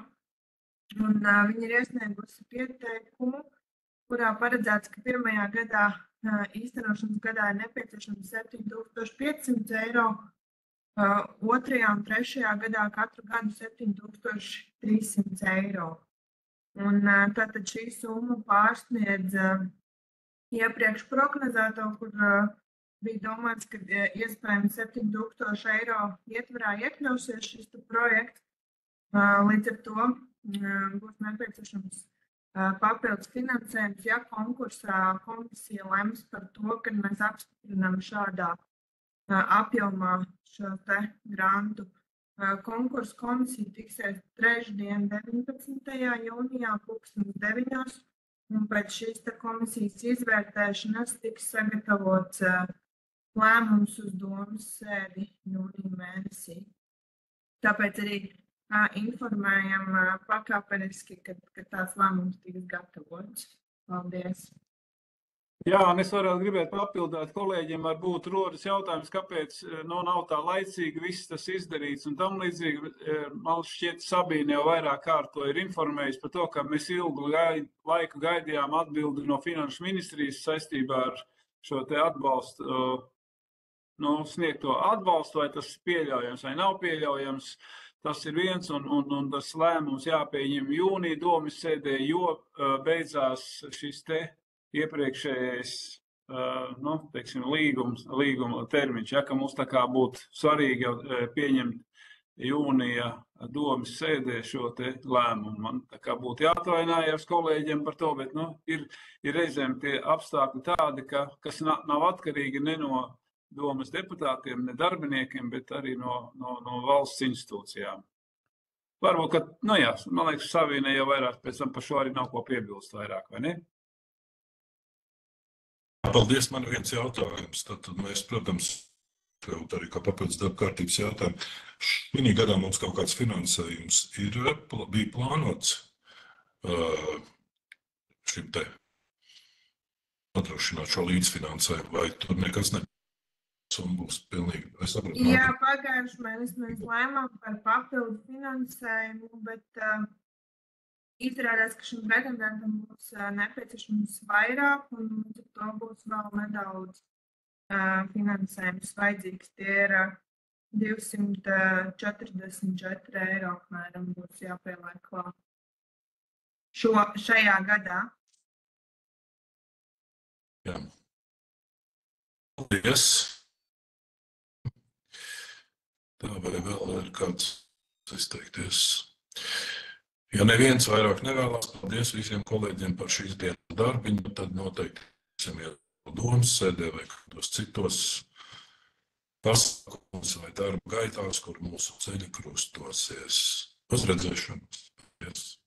Un viņi ir iesniegusi pieteikumu, kurā paredzēts, ka pirmajā gadā, īstenošanas gadā ir nepieciešams 7500 eiro, otrajā un trešajā gadā katru gadu 7300 eiro. Un tātad šī summa pārsniedz iepriekš prognozēto, kur bija domāts, ka iespējams 7000 eiro ietvarā iekļausies šis projekts. Līdz ar to būs nepieciešams papildus finansējums, ja konkursā komisija lems par to, ka mēs apstiprinām šādā apjomā šo te grantu. Konkursu komisija tiksies trešdien 19. jūnijā 2009. Un pēc šīs komisijas izvērtēšanas tiks sagatavots lēmums uz domas sēdi jūnija mēnesī. Tāpēc arī informējam pakāpeniski, ka tāds lēmums tiks gatavots. Paldies! Jā, un es varētu gribēt papildāt kolēģiem, varbūt rodas jautājums, kāpēc nav tā laicīgi viss tas izdarīts un tam līdzīgi. Man šķiet, Sabīne jau vairāk kārto ir informējis par to, ka mēs ilgu laiku gaidījām atbildi no Finanšu ministrijas saistībā ar šo te atbalstu, sniegto atbalstu, vai tas pieļaujams vai nav pieļaujams. Tas ir viens, un tas lēmums jāpieņem jūnija domas sēdē, jo beidzās šis te iepriekšējais teiksim, līguma termiņš, ja, ka mums tā kā būtu svarīgi jau pieņemt jūnija domas sēdē šo te lēmumu. Man tā kā būtu jāatvainājās kolēģiem par to, bet ir reizēm tie apstākļi tādi, kas nav atkarīgi ne no domas deputātiem, ne darbiniekiem, bet arī no valsts institūcijām. Varbūt, ka, man liekas, Savīnai jau vairāk pēc tam par šo arī nav ko piebilst vairāk, vai ne? Paldies, man viens jautājums. Tad mēs, protams, arī kā papildus darba kārtības jautājumu. Šī gadā mums kaut kāds finansējums bija plānots šim te nodrošināt šo līdzfinansējumu, vai tur nekas un būs pilnīgi, es saprotu. Jā, pagājuši mēs lēmām par papildu finansējumu, bet izrādās, ka šim pretendentam būs nepieciešams vairāk, un to būs vēl nedaudz finansējums vajadzīgs. Tie ir 244 eiro apmēram būs jāpieliek klāt šajā gadā. Jā. Paldies. Tā vai vēl ir kāds izteikties. Ja neviens vairāk nevēlās, paldies visiem kolēģiem par šīs dienas darbiņu, tad noteikti domas sēdē vai kādos citos pasākumus vai darba gaitās, kur mūsu ceļi krustosies. Uz redzēšanos. Yes.